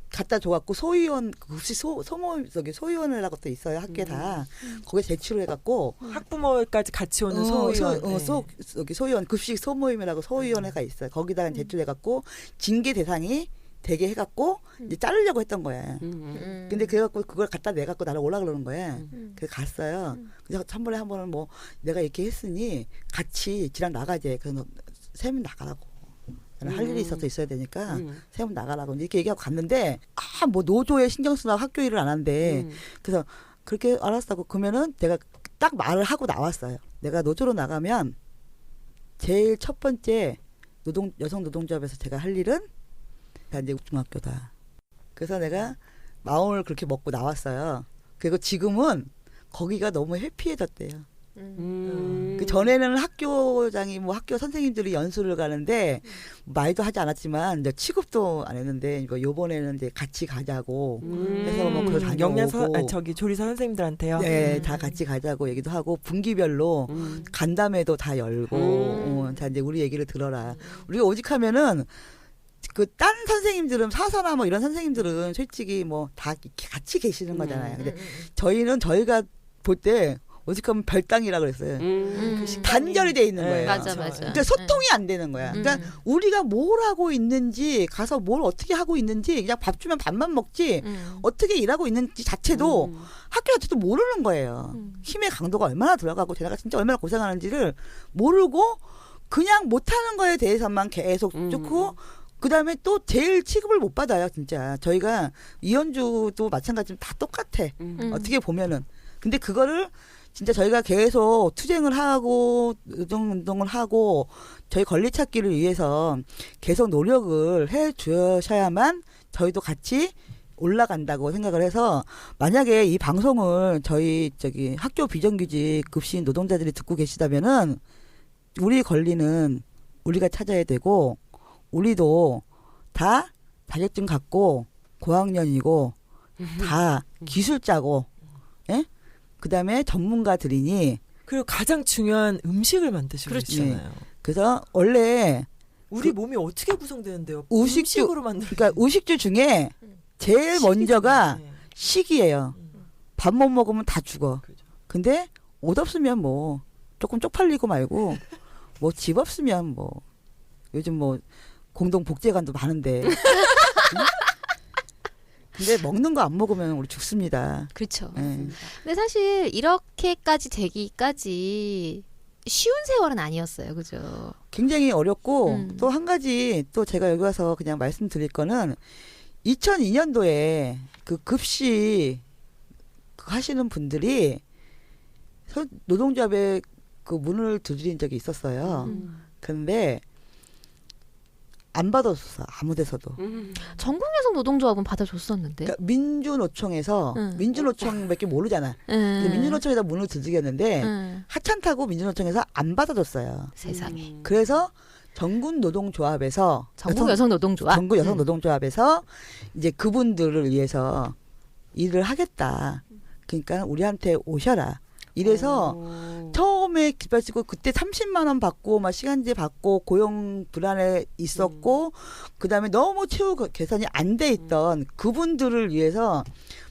갖다 줘갖고 소위원 급식 소모임 저기 소위원이라고 또 있어요 학교에 다 거기에 제출을 해갖고 학부모까지 같이 오는 소위원. 여기 소위원 급식 소모임이라고 소위원회가 있어요. 거기다가 제출해갖고 징계 대상이 되게 해갖고 이제 자르려고 했던 거야. 근데 그래갖고 그걸 갖다 내갖고 나를 오라 그러는 거야. 그래서 갔어요. 그래서 한 번은 뭐 내가 이렇게 했으니 같이 지랑 나가재. 그래서 쌤은 나가라고. 나는 할 일이 있어서 있어야 되니까 쌤은 나가라고 이렇게 얘기하고 갔는데 뭐 노조에 신경 쓰나 학교 일을 안 한대. 그래서 그렇게 알았다고 그러면은 내가 딱 말을 하고 나왔어요. 내가 노조로 나가면 제일 첫 번째 여성 노동조합에서 제가 할 일은 이제 중학교다. 그래서 내가 마음을 그렇게 먹고 나왔어요. 그리고 지금은 거기가 너무 해피해졌대요. 그 전에는 학교장이 뭐 학교 선생님들이 연수를 가는데 말도 하지 않았지만 이제 취급도 안 했는데 이거 요번에는 이제 같이 가자고 해서 뭐 그걸 다녀오고 저기 조리사 선생님들한테요. 네, 다 같이 가자고 얘기도 하고 분기별로 간담회도 다 열고 자 이제 우리 얘기를 들어라. 우리가 오직하면은 그 딴 선생님들은 사서나 뭐 이런 선생님들은 솔직히 뭐 다 같이 계시는 거잖아요. 근데 저희는 저희가 볼 때 오직하면 별당이라 그랬어요. 단절이 돼 있는 거예요. 맞아. 그러니까 소통이 안 되는 거야. 그러니까 우리가 뭘 하고 있는지 가서 뭘 어떻게 하고 있는지 그냥 밥 주면 밥만 먹지 어떻게 일하고 있는지 자체도 학교 자체도 모르는 거예요. 힘의 강도가 얼마나 들어가고 제가 진짜 얼마나 고생하는지를 모르고 그냥 못하는 거에 대해서만 계속 쫓고 그다음에 또 제일 취급을 못 받아요. 진짜 저희가 이현주도 마찬가지로 다 똑같아. 어떻게 보면은 근데 그거를 진짜 저희가 계속 투쟁을 하고 노동운동을 하고 저희 권리 찾기를 위해서 계속 노력을 해 주셔야만 저희도 같이 올라간다고 생각을 해서 만약에 이 방송을 저희 학교 비정규직 급식 노동자들이 듣고 계시다면은 우리 권리는 우리가 찾아야 되고 우리도 다 자격증 갖고 고학년이고 다 기술자고 예? 그다음에 전문가들이니 그리고 가장 중요한 음식을 만드시고 그렇지. 계시잖아요. 그래서 원래 우리 몸이 어떻게 구성되는데요? 우식주- 음식으로 만들. 그러니까 의식주 중에 제일 먼저가 식이에요. 밥 못 먹으면 다 죽어. 그죠. 근데 옷 없으면 뭐 조금 쪽팔리고 말고 뭐 집 없으면 뭐 요즘 뭐 공동 복제관도 많은데. 응? 근데 먹는 거 안 먹으면 우리 죽습니다. 그렇죠. 예. 근데 사실 이렇게까지 되기까지 쉬운 세월은 아니었어요. 그죠? 굉장히 어렵고 음. 또 한 가지 또 제가 여기 와서 그냥 말씀드릴 거는 2002년도에 그 급식 하시는 분들이 노동조합에 그 문을 두드린 적이 있었어요. 근데 안 받아줬어 아무 데서도. 전국여성 노동조합은 받아줬었는데. 그러니까 민주노총에서 민주노총밖에 모르잖아. 근데 민주노총에다 문을 두드렸는데 하찮다고 민주노총에서 안 받아줬어요. 세상에. 그래서 전국 노동조합에서 전국여성 노동조합. 전국 여성 노동조합에서 이제 그분들을 위해서 일을 하겠다. 그러니까 우리한테 오셔라. 이래서 처음에 기발 쓰고 그때 30만 원 받고 막 시간제 받고 고용 불안에 있었고 그다음에 너무 최후 개선이 안 돼 있던 그분들을 위해서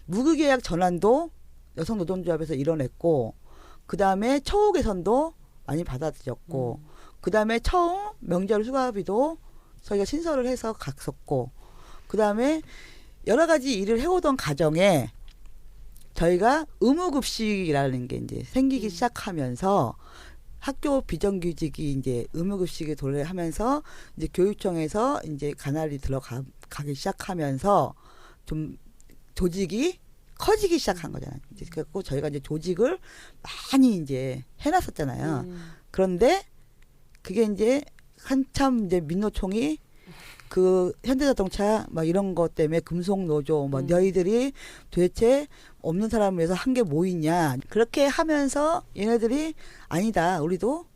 무급계약 전환도 여성 노동조합에서 이뤄냈고 그다음에 처우 개선도 많이 받아들였고 그다음에 처음 명절 휴가비도 저희가 신설을 해서 갔었고 그다음에 여러 가지 일을 해오던 과정에 저희가 의무급식이라는 게 이제 생기기 시작하면서 학교 비정규직이 이제 의무급식에 도래하면서 이제 교육청에서 이제 관할이 들어가기 시작하면서 좀 조직이 커지기 시작한 거잖아요. 이제 그래서 저희가 이제 조직을 많이 이제 해놨었잖아요. 그런데 그게 이제 한참 이제 민노총이 그 현대자동차 막 이런 것 때문에 금속노조 뭐 너희들이 도대체 없는 사람을 위해서 한 게 뭐 있냐 그렇게 하면서 얘네들이 아니다 우리도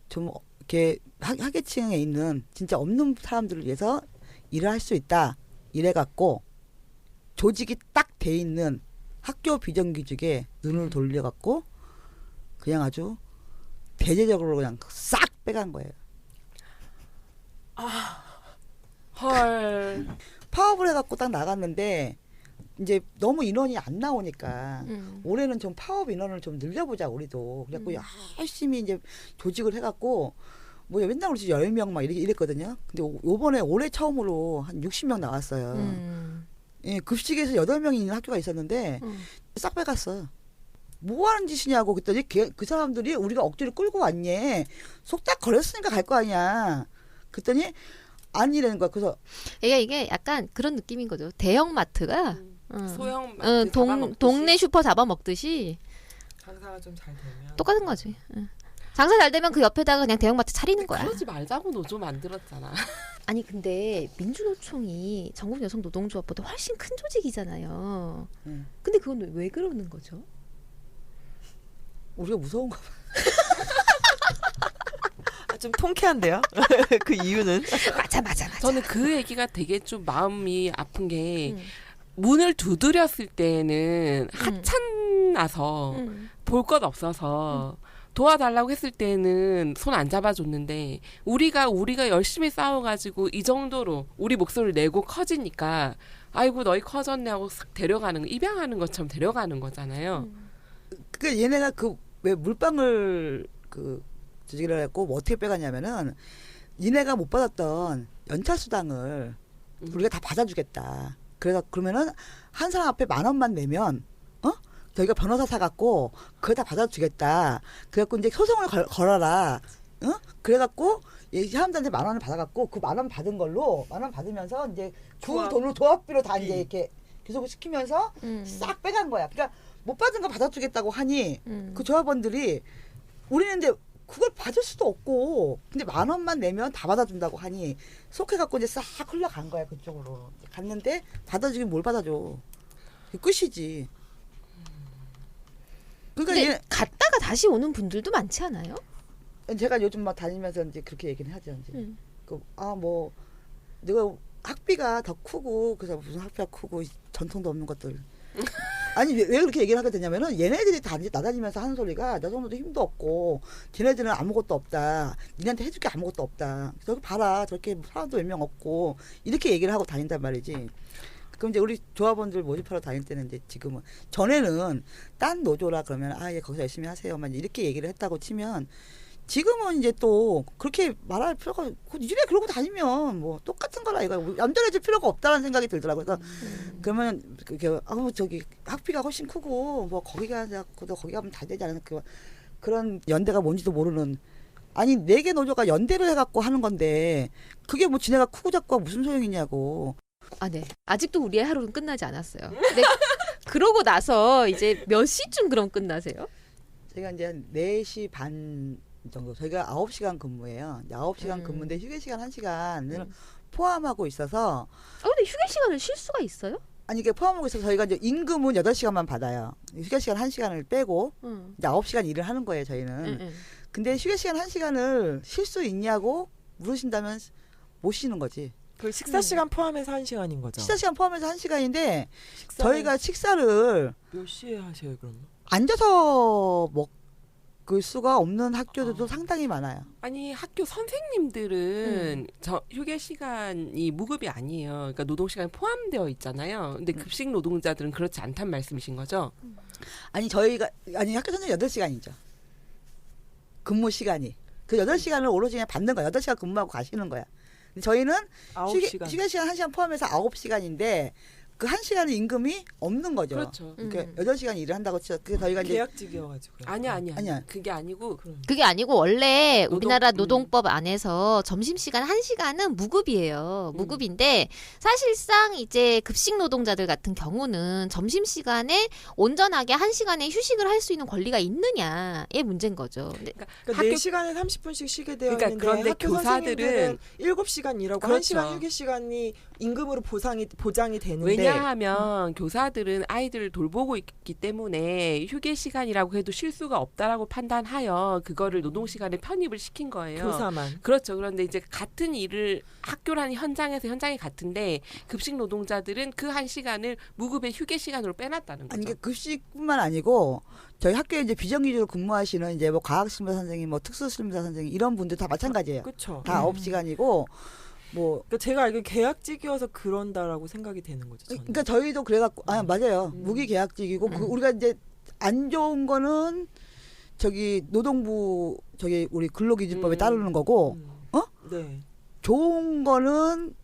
좀 이렇게 하계층에 있는 진짜 없는 사람들을 위해서 일을 할 수 있다 이래갖고 조직이 딱 돼 있는 학교 비정규직에 눈을 돌려갖고 그냥 아주 대대적으로 그냥 싹 빼간 거예요. 헐. 파업을 해갖고 딱 나갔는데 이제 너무 인원이 안 나오니까 올해는 좀 파업 인원을 좀 늘려보자 우리도 그래갖고 열심히 이제 조직을 해갖고 뭐 맨날 우리 10명 막 이랬거든요. 근데 요번에 올해 처음으로 한 60명 나왔어요. 예, 급식에서 8명이 있는 학교가 있었는데 싹 빼갔어. 뭐 하는 짓이냐고 그랬더니 그 사람들이 우리가 억지로 끌고 왔니 속닥 걸렸으니까 갈 거 아니야. 그랬더니 아니라는 거야. 그래서 이게 약간 그런 느낌인 거죠. 대형마트가 소형 동네 슈퍼 잡아먹듯이 장사가 좀 잘 되면 똑같은 거지. 장사 잘 되면 그 옆에다가 그냥 대형마트 차리는 거야. 그러지 말자고 노조 만들었잖아. 아니 근데 민주노총이 전국여성노동조합보다 훨씬 큰 조직이잖아요. 근데 그건 왜 그러는 거죠? 우리가 무서운가 봐. 좀 통쾌한데요. 그 이유는 맞아. 저는 그 얘기가 되게 좀 마음이 아픈 게 문을 두드렸을 때는 하찮아서 볼 것 없어서 도와달라고 했을 때는 손 안 잡아줬는데 우리가 열심히 싸워가지고 이 정도로 우리 목소리를 내고 커지니까 아이고 너희 커졌네 하고 싹 데려가는 거 입양하는 것처럼 데려가는 거잖아요. 그 얘네가 왜 물방울 조직을 했고 뭐 어떻게 빼갔냐면은 니네가 못 받았던 연차 수당을 우리가 다 받아주겠다. 그래서 그러면은 한 사람 앞에 10,000원만 내면 저희가 변호사 사갖고 그거 다 받아주겠다. 그래갖고 이제 소송을 걸어라. 그래갖고 이 사람들한테 10,000원을 받아갖고 그 10,000원 받은 걸로 10,000원 받으면서 이제 그 돈으로 조합비로 다 이제 이렇게 계속 시키면서 싹 빼간 거야. 그러니까 못 받은 거 받아주겠다고 하니 음. 그 조합원들이 우리는 이제 그걸 받을 수도 없고 근데 10,000원만 내면 다 받아준다고 하니 속해갖고 이제 싹 흘러간 거야 그쪽으로. 갔는데 받아주긴 뭘 받아줘. 그게 끝이지. 그러니까 근데 얘, 갔다가 다시 오는 분들도 많지 않아요? 제가 요즘 막 다니면서 이제 그렇게 얘기는 하죠. 이제. 음. 뭐 내가 학비가 더 크고 그래서 무슨 학비가 크고 전통도 없는 것들. 아니 왜 그렇게 얘기를 하게 되냐면은 얘네들이 다 나다니면서 하는 소리가 나 정도도 힘도 없고 걔네들은 아무것도 없다. 니네한테 해줄 게 아무것도 없다. 저기 봐라 저렇게 사람도 몇 명 없고 이렇게 얘기를 하고 다닌단 말이지. 그럼 이제 우리 조합원들 모집하러 다닐 때는 이제 지금은 전에는 딴 노조라 그러면 예 거기서 열심히 하세요만 이렇게 얘기를 했다고 치면 지금은 이제 또 그렇게 말할 필요가 니네 그러고 다니면 뭐 똑같은 거라 이거 얌전해질 필요가 없다는 생각이 들더라고요. 그래서 그러면 저기 학비가 훨씬 크고 뭐 거기 가면 다 되지 않나 그런 연대가 뭔지도 모르는 아니 4개 노조가 연대를 해갖고 하는 건데 그게 뭐 지네가 크고 작고 무슨 소용이냐고. 아, 네. 아직도 우리의 하루는 끝나지 않았어요. 근데 그러고 나서 이제 몇 시쯤 그럼 끝나세요? 제가 이제 한 4시 반 정도. 저희가 9시간 근무예요. 9시간 근무인데 휴게 시간 1시간을 포함하고 있어서. 근데 휴게 시간을 쉴 수가 있어요? 아니 이게 포함하고 있어서 저희가 이제 임금은 8시간만 받아요. 휴게 시간 1시간을 빼고 이제 9시간 일을 하는 거예요, 저희는. 근데 휴게 시간 1시간을 쉴 수 있냐고 물으신다면 못 쉬는 거지. 그 식사 시간 포함해서 1시간인 거죠. 식사 시간 포함해서 1시간인데 저희가 식사를 몇 시에 하셔요, 그러면? 앉아서 먹을 수가 없는 학교들도 상당히 많아요. 아니 학교 선생님들은 저 휴게 시간이 무급이 아니에요. 그러니까 노동 시간에 포함되어 있잖아요. 근데 급식 노동자들은 그렇지 않단 말씀이신 거죠? 아니 학교 선생님 8시간이죠. 근무 시간이. 그 8시간을 오로지 그냥 받는 거야. 8시간 근무하고 가시는 거야. 저희는 9시간. 휴게 시간 1시간 포함해서 9시간인데 그 1시간의 임금이 없는 거죠. 그렇죠. 그러니까 8시간 일을 한다고 치죠. 그게 저희가 이제 계약직이어가지고요. 아니야. 그게 아니고 그게 아니고 원래 우리나라 노동- 노동법 안에서 점심시간 1시간은 무급이에요. 무급인데 사실상 이제 급식 노동자들 같은 경우는 점심시간에 온전하게 1시간의 휴식을 할 수 있는 권리가 있느냐의 문제인 거죠. 근데 그러니까 4시간에 30분씩 쉬게 되어 그러니까 있는데 그런데 학교 교사들은- 선생님들은 7시간 일하고 그렇죠. 1시간 휴게 시간이 임금으로 보장이 되는데 왜냐하면 교사들은 아이들을 돌보고 있기 때문에 휴게 시간이라고 해도 쉴 수가 없다라고 판단하여 그거를 노동 시간에 편입을 시킨 거예요. 교사만. 그렇죠. 그런데 이제 같은 일을 학교라는 현장에서 현장이 같은데 급식 노동자들은 그 1시간을 무급의 휴게 시간으로 빼놨다는 아니 거죠. 이게 급식뿐만 아니고 저희 학교에 이제 비정규직으로 근무하시는 이제 뭐 과학실무사 선생님, 뭐 특수실무사 선생님 이런 분들 다 마찬가지예요. 그렇죠. 다 9시간이고 뭐 그러니까 제가 알기로 계약직이어서 그런다라고 생각이 되는 거죠. 저는. 그러니까 저희도 그래갖고 맞아요. 무기계약직이고 우리가 이제 안 좋은 거는 저기 노동부 저기 우리 근로기준법에 따르는 거고 네. 좋은 거는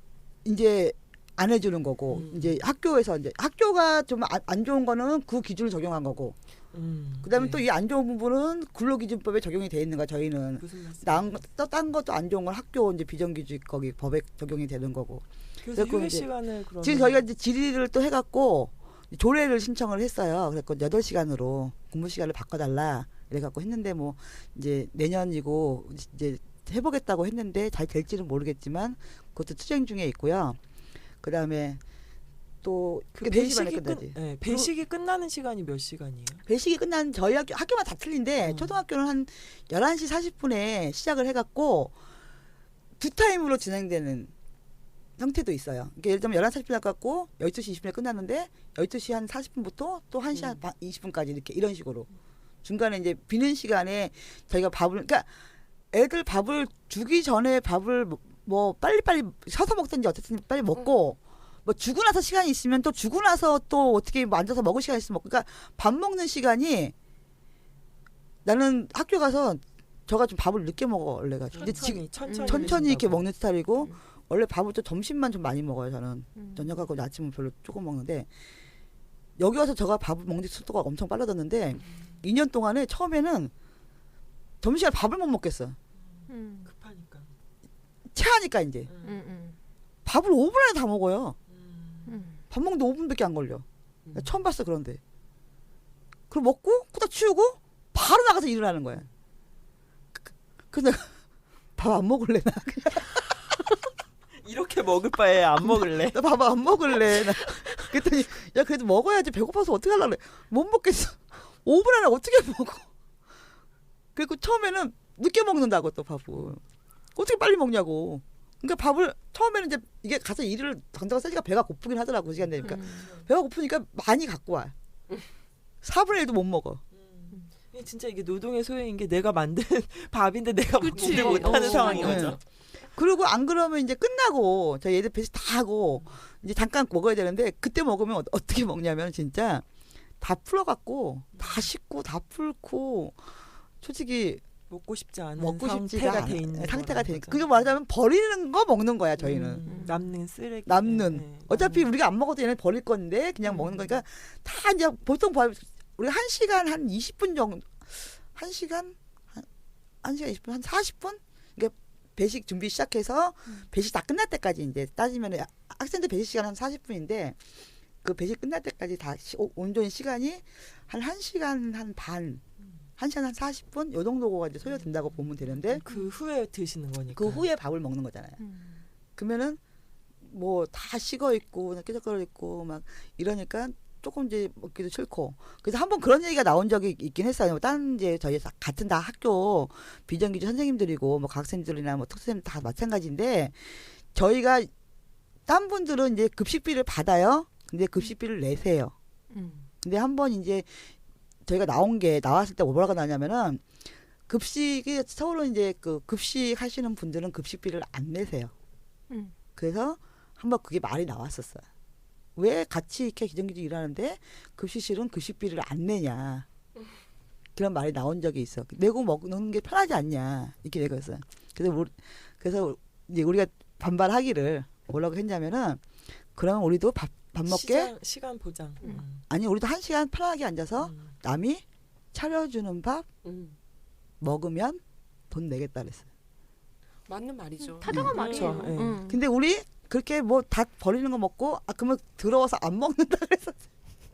이제 안 해주는 거고 이제 학교에서 이제 학교가 좀 안 좋은 거는 그 기준을 적용한 거고 그다음에 네. 또 이 안 좋은 부분은 근로기준법에 적용이 돼 있는 거야 저희는. 무슨 말씀? 딴 것도 안 좋은 건 학교 이제 비정규직 거기 법에 적용이 되는 거고. 그래서 그래서 휴게 이제 시간을 그러면 지금 저희가 이제 질의를 또 해갖고 조례를 신청을 했어요. 그래서 8시간으로 근무 시간을 바꿔달라 이래갖고 했는데 뭐 이제 내년이고 이제 해보겠다고 했는데 잘 될지는 모르겠지만 그것도 투쟁 중에 있고요. 그 다음에 또 그 그게 4시 반에 끝나지. 배식이 끝나는 시간이 몇 시간이에요? 배식이 끝난 저희 학교마다 다 틀린데 초등학교는 한 11시 40분에 시작을 해갖고 두 타임으로 진행되는 형태도 있어요. 그러니까 예를 들면 11시 40분에 갖고 12시 20분에 끝났는데 12시 한 40분부터 또 1시 반 20분까지 이렇게 이런 식으로 중간에 이제 비는 시간에 저희가 밥을 그러니까 애들 밥을 주기 전에 밥을 뭐 빨리빨리 서서 먹든지 어쨌든 빨리 먹고 뭐 주고 나서 시간이 있으면 또 주고 나서 또 어떻게 뭐 앉아서 먹을 시간이 있으면 먹고 그러니까 밥 먹는 시간이 나는 학교 가서 저가 좀 밥을 늦게 먹어 원래가 근데 지금 천천히 이렇게 먹는 스타일이고 원래 밥을 또 점심만 좀 많이 먹어요 저는 저녁하고 아침은 별로 조금 먹는데 여기 와서 저가 밥을 먹는 속도가 엄청 빨라졌는데 2년 동안에 처음에는 점심시간에 밥을 못 먹겠어 급하니까. 체하니까 이제 밥을 5분 안에 다 먹어요 밥 먹는데 5분밖에 안 걸려 나 처음 봤어 그런데 그럼 먹고 후딱 치우고 바로 나가서 일을 하는 거야. 그래서 밥 안 먹을래 나. 이렇게 먹을 바에 안 먹을래. 나 밥 안 먹을래. 나. 그랬더니 야 그래도 먹어야지. 배고파서 어떻게 하려고 그래. 못 먹겠어. 5분 안에 어떻게 먹어. 그리고 처음에는 늦게 먹는다고 또 밥을. 어떻게 빨리 먹냐고. 그러니까 밥을 처음에는 이제 이게 가서 일을 당장 쓰니까 배가 고프긴 하더라고 그 시간 되니까. 배가 고프니까 많이 갖고 와. 4분의 1도 못 먹어. 진짜 이게 노동의 소용인 게 내가 만든 밥인데 내가 그치. 먹지를 못하는 상황인 네. 거죠. 그리고 안 그러면 이제 끝나고 저 얘들 배식 다 하고 이제 잠깐 먹어야 되는데 그때 먹으면 어떻게 먹냐면 진짜 다 풀어갖고 다 씻고 다 풀고 솔직히 먹고 싶지 않은 먹고 싶지가 상태가 않아. 돼 있는 상태가 거라는 되니까 거죠. 그게 말하자면 버리는 거 먹는 거야 저희는. 남는 쓰레기. 남는 네. 어차피 우리가 안 먹어도 얘네 버릴 건데 그냥 먹는 거니까 다 이제 보통 우리가 1시간 한 20분 정도 1시간 20분 한 40분 그러니까 배식 준비 시작해서 배식 다 끝날 때까지 이제 따지면 학생들 배식 시간 한 40분인데 그 배식 끝날 때까지 다 온전히 시간이 한 1시간 한 반 1시간 한 40분 요 정도가 이제 소요된다고 보면 되는데 그 후에 드시는 거니까. 그 후에 밥을 먹는 거잖아요. 그러면은 뭐 다 식어 있고 끄적거려 있고 막 이러니까 조금 이제 먹기도 싫고 그래서 한번 그런 얘기가 나온 적이 있긴 했어요. 다른 이제 저희 같은 다 학교 비정규직 선생님들이고 뭐 학생들이나 뭐 특수생들 다 마찬가지인데 저희가 딴 분들은 이제 급식비를 받아요. 근데 급식비를 내세요. 근데 한번 이제 저희가 나왔을 때 뭐라고 나냐면은 급식이 서울은 이제 그 급식 하시는 분들은 급식비를 안 내세요. 그래서 한번 그게 말이 나왔었어요. 왜 같이 이렇게 기정규직 일하는데 급식실은 급식비를 안 내냐. 그런 말이 나온 적이 있어. 내고 먹는 게 편하지 않냐. 이렇게 얘기했어요. 그래서 이제 우리가 반발하기를 뭐라고 했냐면은 그러면 우리도 밥 먹게 시간 보장. 아니 우리도 1시간 편하게 앉아서 남이 차려주는 밥 먹으면 돈 내겠다 그랬어요. 맞는 말이죠. 타당한 말이에요. 그렇죠. 네. 근데 우리 그렇게 뭐 다 버리는 거 먹고 그러면 더러워서 안 먹는다 그래서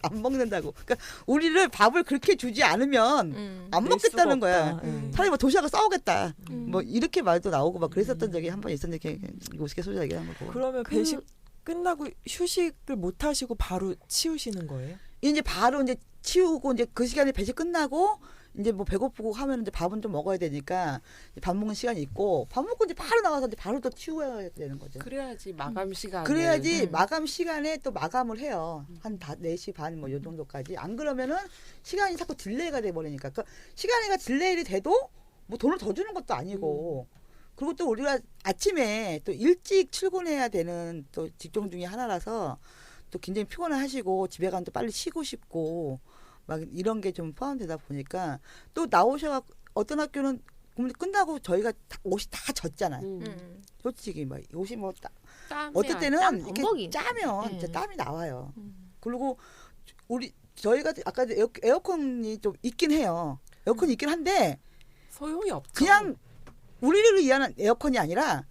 안 먹는다고. 그러니까 우리를 밥을 그렇게 주지 않으면 안 낼 수가 먹겠다는 거야. 없다. 네. 차라리 뭐 도시락을 싸우겠다. 뭐 이렇게 말도 나오고 막 그랬었던 적이 한 번 있었는데 우스갯소리라 얘기한 거고. 그러면 그- 배식 끝나고 휴식을 못 하시고 바로 치우시는 거예요? 이제 바로 이제 치우고 이제 그 시간에 배식 끝나고 이제 뭐 배고프고 하면 이제 밥은 좀 먹어야 되니까 밥 먹는 시간이 있고 밥 먹고 이제 바로 나가서 이제 바로 또 치워야 되는 거죠. 그래야지 마감 시간. 그래야지 마감 시간에 또 마감을 해요. 한 4시 반 뭐 요 정도까지. 안 그러면은 시간이 자꾸 딜레이가 돼 버리니까. 그 시간이 딜레이가 돼도 뭐 돈을 더 주는 것도 아니고. 그리고 또 우리가 아침에 또 일찍 출근해야 되는 또 직종 중에 하나라서 또 굉장히 피곤해 하시고 집에 가면 또 빨리 쉬고 싶고 막 이런 게 좀 포함되다 보니까 또 나오셔 어떤 학교는 끝나고 저희가 옷이 다 젖잖아요. 솔직히 막 옷이 뭐 어떨 땀 때는 이렇게 범벅이. 짜면 네. 진짜 땀이 나와요. 그리고 저희가 아까 에어컨이 좀 있긴 해요. 에어컨이 있긴 한데 소용이 없죠. 그냥 우리를 위한 에어컨이 아니라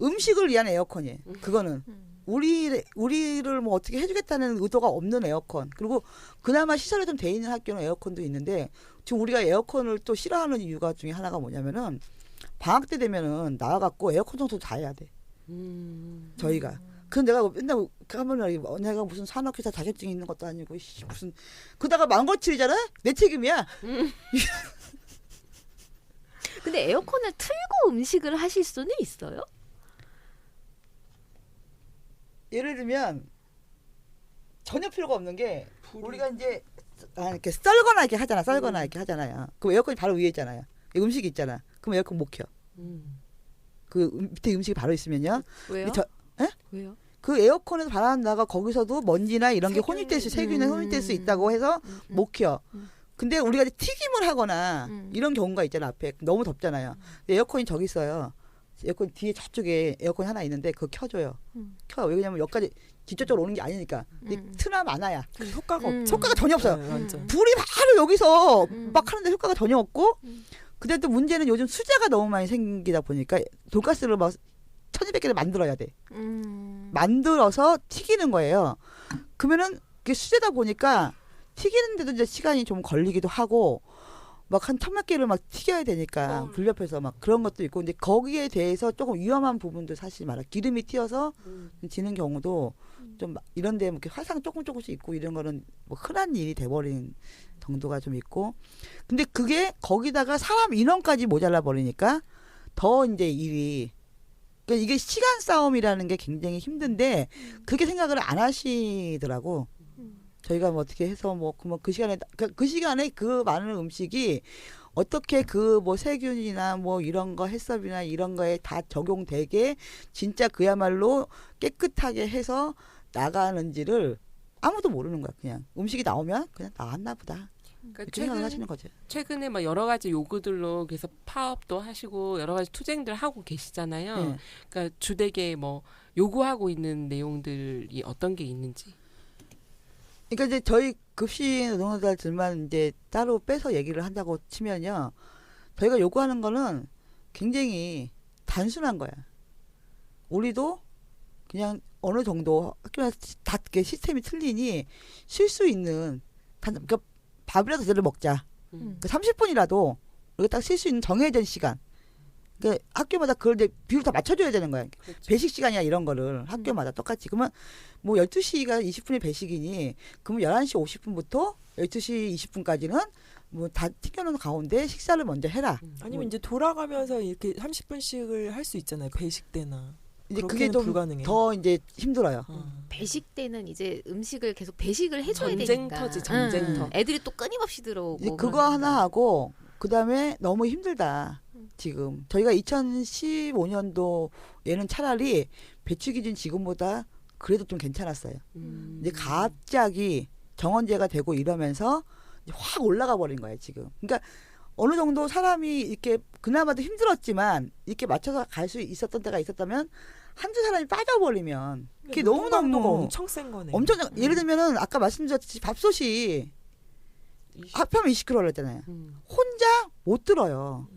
음식을 위한 에어컨이에요. 그거는 우리를 뭐 어떻게 해주겠다는 의도가 없는 에어컨. 그리고 그나마 시설이 좀 돼 있는 학교는 에어컨도 있는데 지금 우리가 에어컨을 또 싫어하는 이유가 중에 하나가 뭐냐면은 방학 때 되면은 나와갖고 에어컨 청소 다 해야 돼. 저희가. 그래서 내가 맨날 하면 내가 무슨 산업회사 자격증이 있는 것도 아니고 무슨 그러다가 망고칠이잖아? 내 책임이야. 근데 에어컨을 틀고 음식을 하실 수는 있어요? 예를 들면 전혀 필요가 없는 게 우리가 이제 이렇게 썰거나 이렇게 하잖아. 썰거나 이렇게 하잖아요. 그럼 에어컨이 바로 위에 있잖아요. 음식이 있잖아. 그럼 에어컨 못 켜. 그 밑에 음식이 바로 있으면요. 왜요? 에? 왜요? 그 에어컨에서 바람 나가 거기서도 먼지나 이런 게 혼입될 수 세균에 혼입될 수 있다고 해서 못 켜. 근데 우리가 이제 튀김을 하거나 이런 경우가 있잖아. 앞에 너무 덥잖아요. 에어컨이 저기 있어요. 에어컨 뒤에 저쪽에 에어컨 하나 있는데 그거 켜줘요. 켜. 왜냐면 여기까지 직접적으로 오는 게 아니니까. 근데 트나 많아야. 효과가 없죠. 효과가 전혀 없어요. 네, 완전. 불이 바로 여기서 막 하는데 효과가 전혀 없고. 근데 또 문제는 요즘 수자가 너무 많이 생기다 보니까 돈가스를 막 1200개를 만들어야 돼. 만들어서 튀기는 거예요. 그러면은 그게 수제다 보니까 튀기는데도 이제 시간이 좀 걸리기도 하고 막 한 1000몇 개를 막 튀겨야 되니까 불옆에서 막 그런 것도 있고 근데 거기에 대해서 조금 위험한 부분도 사실 많아. 기름이 튀어서 지는 경우도 좀 이런데 뭐 이렇게 화상 조금씩 있고 이런 거는 뭐 흔한 일이 돼버린 정도가 좀 있고 근데 그게 거기다가 사람 인원까지 모자라 버리니까 더 이제 일이 그러니까 이게 시간 싸움이라는 게 굉장히 힘든데 그렇게 생각을 안 하시더라고. 저희가 뭐 어떻게 해서 뭐 그 시간에 그 시간에 그 많은 음식이 어떻게 그 뭐 세균이나 뭐 이런 거 해썹이나 이런 거에 다 적용되게 진짜 그야말로 깨끗하게 해서 나가는지를 아무도 모르는 거야. 그냥 음식이 나오면 그냥 나왔나 보다. 그러니까 이렇게 생각을 하시는 거죠. 최근에 막 여러 가지 요구들로 계속 파업도 하시고 여러 가지 투쟁들 하고 계시잖아요. 네. 그러니까 주되게 뭐 요구하고 있는 내용들이 어떤 게 있는지. 그러니까 이제 저희 급식 노동자들만 이제 따로 빼서 얘기를 한다고 치면요. 저희가 요구하는 거는 굉장히 단순한 거야. 우리도 그냥 어느 정도 학교에서 다 그게 시스템이 틀리니 쉴 수 있는 그러니까 밥이라도 제대로 먹자. 그러니까 30분이라도 우리가 딱 쉴 수 있는 정해진 시간. 그러니까 학교마다 그걸 이제 비율 다 맞춰줘야 되는 거야. 그렇죠. 배식 시간이야 이런 거를 학교마다 똑같이. 그러면 뭐 12시가 20분이 배식이니 그러면 11시 50분부터 12시 20분까지는 뭐 다 튀겨놓은 가운데 식사를 먼저 해라. 아니면 이제 돌아가면서 이렇게 30분씩을 할 수 있잖아요. 배식 때나. 이제 그게 그렇게는 좀 불가능해. 더 이제 힘들어요. 배식 때는 이제 음식을 계속 배식을 해줘야 전쟁터지, 되니까. 전쟁터. 애들이 또 끊임없이 들어오고. 이제 그거 하나 하고 그다음에 너무 힘들다. 지금 저희가 2015년도에는 차라리 배출 기준 지금보다 그래도 좀 괜찮았어요. 이제 갑자기 정원제가 되고 이러면서 확 올라가 버린 거예요, 지금. 그러니까 어느 정도 사람이 이렇게 그나마도 힘들었지만 이렇게 맞춰서 갈 수 있었던 때가 있었다면 한두 사람이 빠져버리면 그게 너무너무 엄청 센 거네. 엄청 예를 들면은 아까 말씀드렸듯이 밥솥이 합하면 20kg를 했잖아요. 혼자 못 들어요.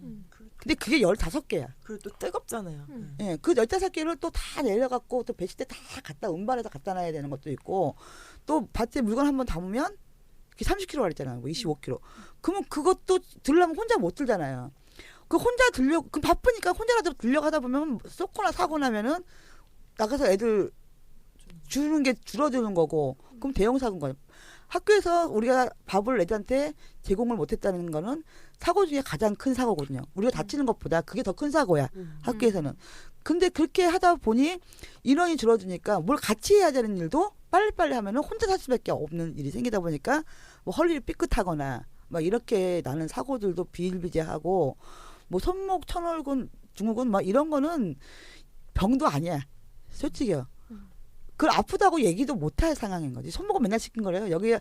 근데 그게 15개야. 그리고 또 뜨겁잖아요. 예, 그 15개를 또 다 내려갖고 또 배식대 다 갖다 운반해서 갖다 놔야 되는 것도 있고 또 밭에 물건 한번 담으면 30kg 그랬잖아요. 뭐 25kg. 그러면 그것도 들려면 혼자 못 들잖아요. 그 혼자 그 바쁘니까 혼자라도 들려고 하다 보면 쏟거나 사고 나면은 나가서 애들 주는 게 줄어드는 거고 그럼 대형 사고인 거예요. 학교에서 우리가 밥을 애들한테 제공을 못했다는 거는 사고 중에 가장 큰 사고거든요. 우리가 다치는 것보다 그게 더 큰 사고야. 학교에서는. 근데 그렇게 하다 보니 인원이 줄어드니까 뭘 같이 해야 되는 일도 빨리빨리 하면은 혼자 살 수밖에 없는 일이 생기다 보니까 뭐 헐리를 삐끗하거나 막 이렇게 나는 사고들도 비일비재하고 뭐 손목 천월근 증후군 막 이런 거는 병도 아니야. 솔직히요. 그걸 아프다고 얘기도 못할 상황인 거지. 손목은 맨날 시킨 거래요. 여기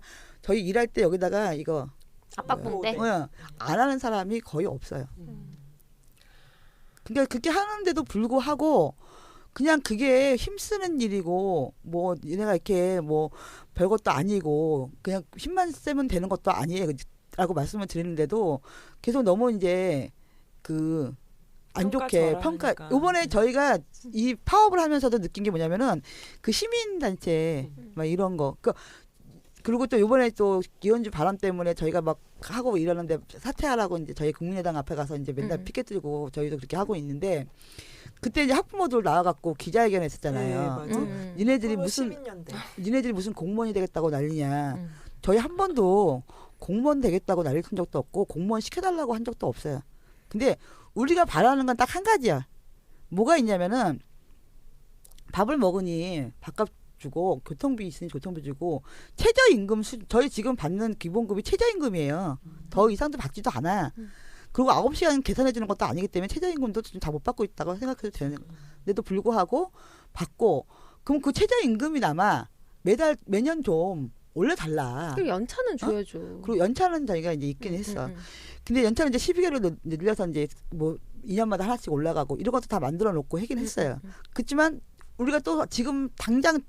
저희 일할 때 여기다가 이거 압박붕대. 안 하는 사람이 거의 없어요. 그러니까 그렇게 하는데도 불구하고 그냥 그게 힘쓰는 일이고 뭐 얘네가 이렇게 뭐 별것도 아니고 그냥 힘만 쓰면 되는 것도 아니에요. 라고 말씀을 드리는데도 계속 너무 이제 그 안 좋게 평가. 요번에 저희가 이 파업을 하면서도 느낀 게 뭐냐면은 그 시민단체 막 이런 거. 그리고 또 요번에 또 기원주 바람 때문에 저희가 막 하고 이러는데 사퇴하라고 이제 저희 국민의당 앞에 가서 이제 맨날 피켓 들고 저희도 그렇게 하고 있는데 그때 이제 학부모들 나와갖고 기자회견 했었잖아요. 네, 맞아요. 니네들이 무슨 공무원이 되겠다고 난리냐. 저희 한 번도 공무원 되겠다고 난리 친 적도 없고 공무원 시켜달라고 한 적도 없어요. 근데 우리가 바라는 건 딱 한 가지야. 뭐가 있냐면은 밥을 먹으니 밥값 주고 교통비 있으니 교통비 주고 최저임금 저희 지금 받는 기본급이 최저임금이에요. 더 이상도 받지도 않아. 그리고 9시간 계산해 주는 것도 아니기 때문에 최저임금도 좀 다 못 받고 있다고 생각해도 되는데도 불구하고 받고 그럼 그 최저임금이나마 매년 좀 올려달라. 그리고 연차는 줘야죠. 그리고 연차는 저희가 이제 있긴 했어. 근데 연차는 이제 12개월로 늘려서 이제 뭐 2년마다 하나씩 올라가고 이런 것도 다 만들어 놓고 하긴 했어요. 그렇지만 우리가 또 지금 당장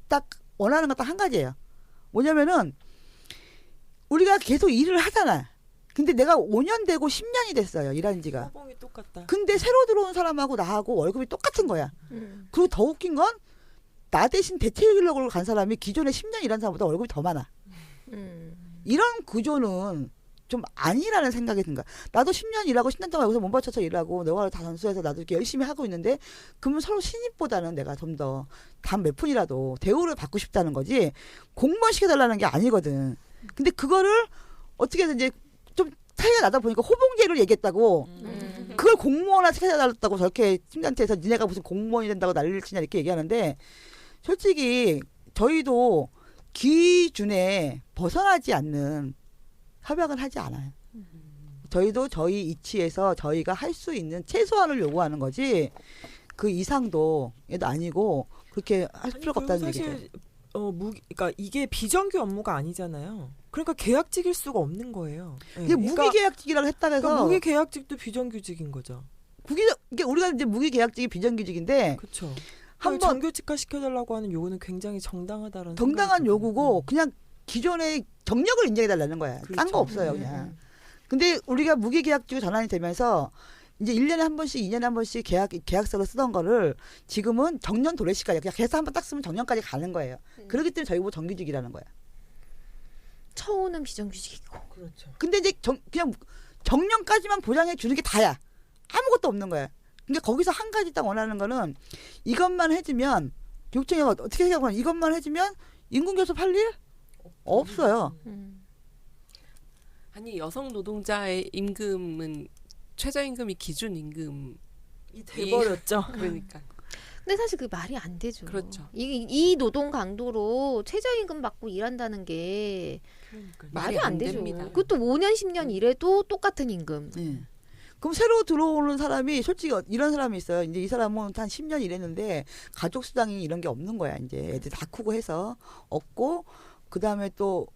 딱 원하는 건 딱 한 가지예요. 뭐냐면은 우리가 계속 일을 하잖아. 근데 내가 5년 되고 10년이 됐어요. 일한 지가. 호봉이 똑같다. 근데 새로 들어온 사람하고 나하고 월급이 똑같은 거야. 그리고 더 웃긴 건 나 대신 대체 인력으로 간 사람이 기존에 10년 일한 사람보다 월급이 더 많아. 이런 구조는 좀 아니라는 생각이 든가. 나도 10년 일하고 10년 동안 여기서 몸바쳐서 일하고 너가 다 단수해서 나도 이렇게 열심히 하고 있는데 그러면 서로 신입보다는 내가 좀 더 단 몇 푼이라도 대우를 받고 싶다는 거지 공무원 시켜달라는 게 아니거든. 근데 그거를 어떻게든 이제 좀 차이가 나다 보니까 호봉제를 얘기했다고 그걸 공무원화 시켜달라고 저렇게 팀단체에서 니네가 무슨 공무원이 된다고 난리를 치냐 이렇게 얘기하는데 솔직히 저희도 기준에 벗어나지 않는 협약은 하지 않아요. 저희도 저희 이치에서 저희가 할 수 있는 최소한을 요구하는 거지 그 이상도 얘도 아니고 그렇게 할 필요가 없다는 얘기죠. 사실 그러니까 이게 비정규 업무가 아니잖아요. 그러니까 계약직일 수가 없는 거예요. 네. 이게 무기계약직이라고 했다고 해서 그러니까 무기계약직도 비정규직인 거죠. 이게 우리가 이제 무기계약직이 비정규직인데 그렇죠. 한번 정규직화 시켜달라고 하는 요구는 굉장히 정당하다라는 정당한 생각이 요구고 들거든요. 그냥 기존의 경력을 인정해달라는 거야. 딴 그렇죠. 거 없어요 그냥. 근데 우리가 무기계약직으로 전환이 되면서 이제 1년에 한 번씩 2년에 한 번씩 계약서를 쓰던 거를 지금은 정년 도래시까지 그냥 계약서 한 번 딱 쓰면 정년까지 가는 거예요. 그렇기 때문에 저희 보고 정규직이라는 거야. 처우는 비정규직이고. 그렇죠. 근데 이제 그냥 정년까지만 보장해 주는 게 다야. 아무것도 없는 거야. 그러니까 거기서 한 가지 딱 원하는 거는 이것만 해주면 교육청이 어떻게 생각하면 이것만 해주면 임금 교섭 할 일? 없어요. 아니 여성 노동자의 임금은 최저임금이 기준 임금 돼버렸죠. 그러니까 근데 사실 그 말이 안 되죠. 그렇죠. 이 노동 강도로 최저임금 받고 일한다는 게 그러니까요. 말이 안 되죠. 됩니다. 그것도 5년 10년 일해도 똑같은 임금. 네. 그럼 새로 들어오는 사람이 솔직히 이런 사람이 있어요. 이제 이 사람은 한 10년 일했는데 가족 수당이 이런 게 없는 거야. 이제 애들 다 크고 해서 없고 그다음에 또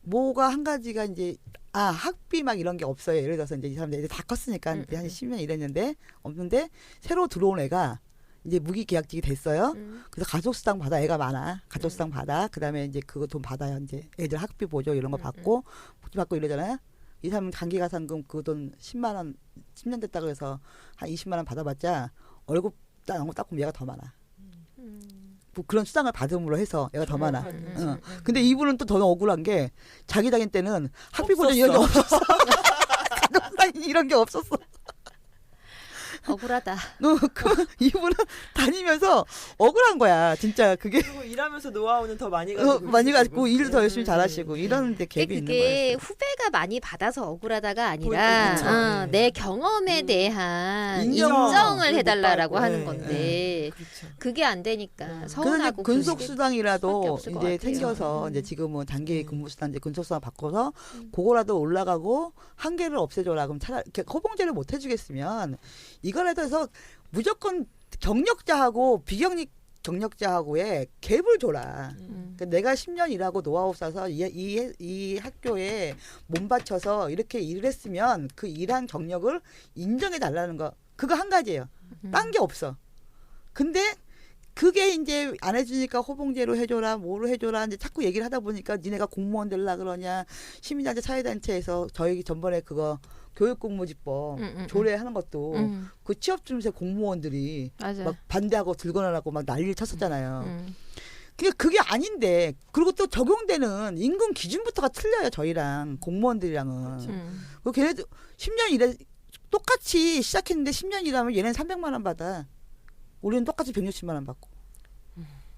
뭐가 한 가지가 이제 학비 막 이런 게 없어요. 예를 들어서 이제 이 사람들 애들 다 컸으니까 한 10년 일했는데 없는데 새로 들어온 애가 이제 무기계약직이 됐어요. 그래서 가족수당 받아. 애가 많아. 가족수당 받아. 그다음에 이제 그거 돈 받아요. 이제 애들 학비 보조 이런 거 받고 복지 받고 이러잖아요. 이 사람은 장기가상금 그 돈 10만 원 10년 됐다 그래서 한 20만 원 받아봤자 월급 딱 보면 얘가 더 많아. 뭐 그런 수당을 받음으로 해서 얘가 더 많아. 근데 이분은 또 더 억울한 게 자기 다닐 때는 학비 보조 이런 게 없었어. 가족수당 이런 게 없었어. 억울하다. 이분은 다니면서 억울한 거야. 진짜 그게 그리고 일하면서 노하우는 더 많이 가지고 많이 가지고 일을 더 열심히 잘하시고 이러는데 갭이 있는 그게 거예요. 후배가 많이 받아서 억울하다가 아니라 그렇죠. 내 경험에 대한 인정을 인정을 해달라고 못 하는 받고. 건데 그렇죠. 그게 안 되니까 그래서 서운하고 근속 그게 수당이라도 수밖에 없을 것 이제 같아요. 생겨서 이제 지금은 단기 근무 수당 이제 근속 수당 바꿔서 그거라도 올라가고 한계를 없애줘라. 그럼 차라리 이렇게 허봉제를 못 해주겠으면 이거라도 해서 무조건 경력자하고 비경력 경력자하고의 갭을 줘라. 그러니까 내가 10년 일하고 노하우 쌓아서 이 학교에 몸 바쳐서 이렇게 일을 했으면 그 일한 경력을 인정해 달라는 거. 그거 한 가지예요. 딴 게 없어. 근데 그게 이제 안 해주니까 호봉제로 해줘라, 뭐로 해줘라, 이제 자꾸 얘기를 하다 보니까 니네가 공무원 되려 그러냐, 시민단체, 사회단체에서 저희 전번에 그거 교육공모지법 조례하는 것도 그 취업준세 공무원들이 맞아요. 막 반대하고 들거나라고 막 난리를 쳤었잖아요. 그게 아닌데, 그리고 또 적용되는 임금 기준부터가 틀려요, 저희랑 공무원들이랑은. 그 걔네들 10년 일해 똑같이 시작했는데 10년 일하면 얘네는 300만 원 받아. 우리는 똑같이 160만 원 받고.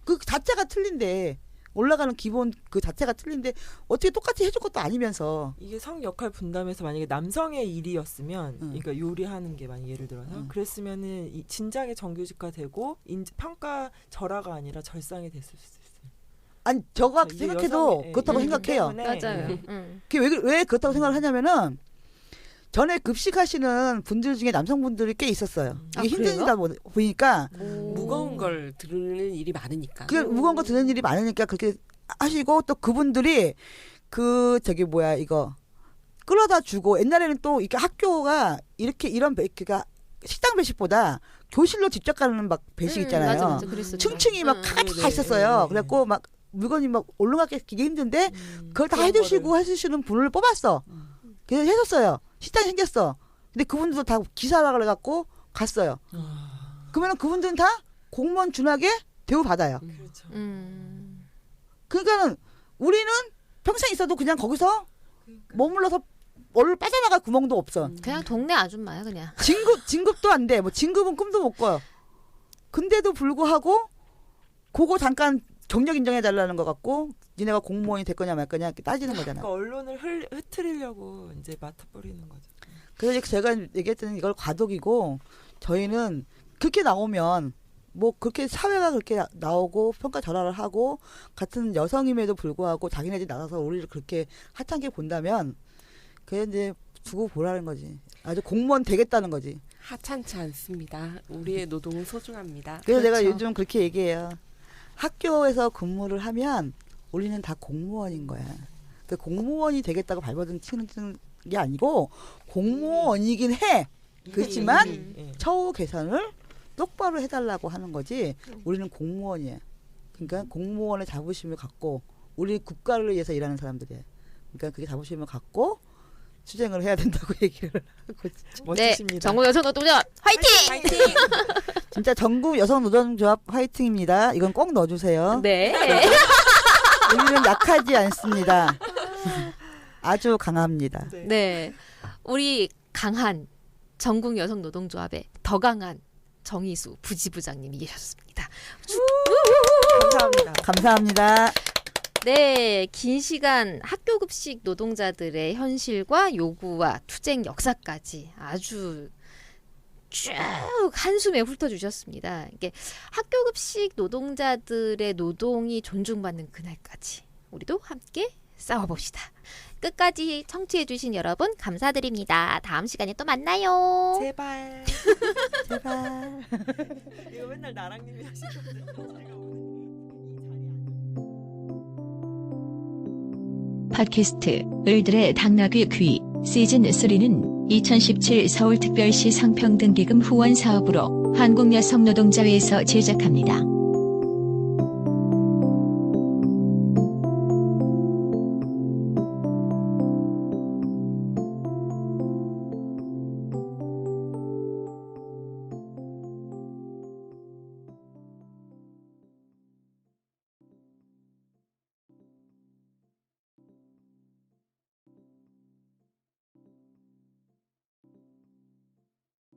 그 자체가 틀린데, 올라가는 기본 그 자체가 틀린데 어떻게 똑같이 해줄 것도 아니면서. 이게 성 역할 분담에서 만약에 남성의 일이었으면, 그러니까 요리하는 게 만약 예를 들어서 그랬으면은 진작에 정규직화되고 평가 절하가 아니라 절상이 됐을 수 있어요. 아니 저거 이게 생각해도 여성의- 그렇다고 예, 생각해요. 때문에 맞아요. 그게 왜 그렇다고 생각을 하냐면은 전에 급식하시는 분들 중에 남성분들이 꽤 있었어요. 이게 힘드다 보니까 무거운 걸 들으는 일이 많으니까. 그 무거운 거 드는 일이 많으니까 그렇게 하시고, 또 그분들이 이거 끌어다 주고, 옛날에는 또 이렇게 학교가 이렇게 이런 그러니까 식당 배식보다 교실로 직접 가는 막 배식 있잖아요. 맞아, 그랬었죠. 층층이 막 다 있었어요. 그래갖고 막 물건이 막 올라가기 힘든데 그걸 다 해주시는 분을 뽑았어. 그래서 해줬어요. 식당이 생겼어. 근데 그분들도 다 기사라 그래갖고 갔어요. 그러면 그분들은 다 공무원 준하게 대우받아요. 그렇죠. 그러니까는 우리는 평생 있어도 그냥 거기서 머물러서 얼른 빠져나갈 구멍도 없어. 그냥 동네 아줌마야 그냥. 진급도 안 돼. 뭐 진급은 꿈도 못 꿔요. 근데도 불구하고 그거 잠깐 경력 인정해 달라는 것 같고 니네가 공무원이 될 거냐 말 거냐 이렇게 따지는 거잖아. 그러니까 언론을 흐트리려고 이제 맡아버리는 거죠. 그래서 제가 얘기했던 이걸 과도기고 저희는 그렇게 나오면 뭐 그렇게 사회가 그렇게 나오고 평가절하를 하고 같은 여성임에도 불구하고 자기네들이 나가서 우리를 그렇게 하찮게 본다면 그게 이제 두고 보라는 거지. 아주 공무원 되겠다는 거지. 하찮지 않습니다. 우리의 노동은 소중합니다. 그래서 내가 그렇죠. 요즘 그렇게 얘기해요. 학교에서 근무를 하면 우리는 다 공무원인 거야. 그 공무원이 되겠다고 발버둥 치는 게 아니고 공무원이긴 해. 그렇지만 예. 처우 개선을 똑바로 해달라고 하는 거지. 우리는 공무원이야. 그러니까 공무원의 자부심을 갖고 우리 국가를 위해서 일하는 사람들이야. 그러니까 그게 자부심을 갖고 투쟁을 해야 된다고 얘기를 하고 있죠. 멋지십니다. 네, 전국 여성 노동자 화이팅! 파이팅! 진짜 전국 여성 노동조합 화이팅입니다. 이건 꼭 넣어주세요. 네. 우리는 약하지 않습니다. 아주 강합니다. 네. 우리 강한 전국 여성 노동조합의 더 강한 정희수 부지부장님이 계셨습니다. 감사합니다. 감사합니다. 네, 긴 시간 학교 급식 노동자들의 현실과 요구와 투쟁 역사까지 아주 쭉 한숨에 훑어주셨습니다. 이게 학교 급식 노동자들의 노동이 존중받는 그날까지 우리도 함께 싸워봅시다. 끝까지 청취해주신 여러분 감사드립니다. 다음 시간에 또 만나요. 제발. 제발. 이거 맨날 나랑님이 하시는데 제가 오늘 팟캐스트 을들의 당나귀 귀 시즌3는 2017 서울특별시 성평등기금 후원 사업으로 한국여성노동자회에서 제작합니다.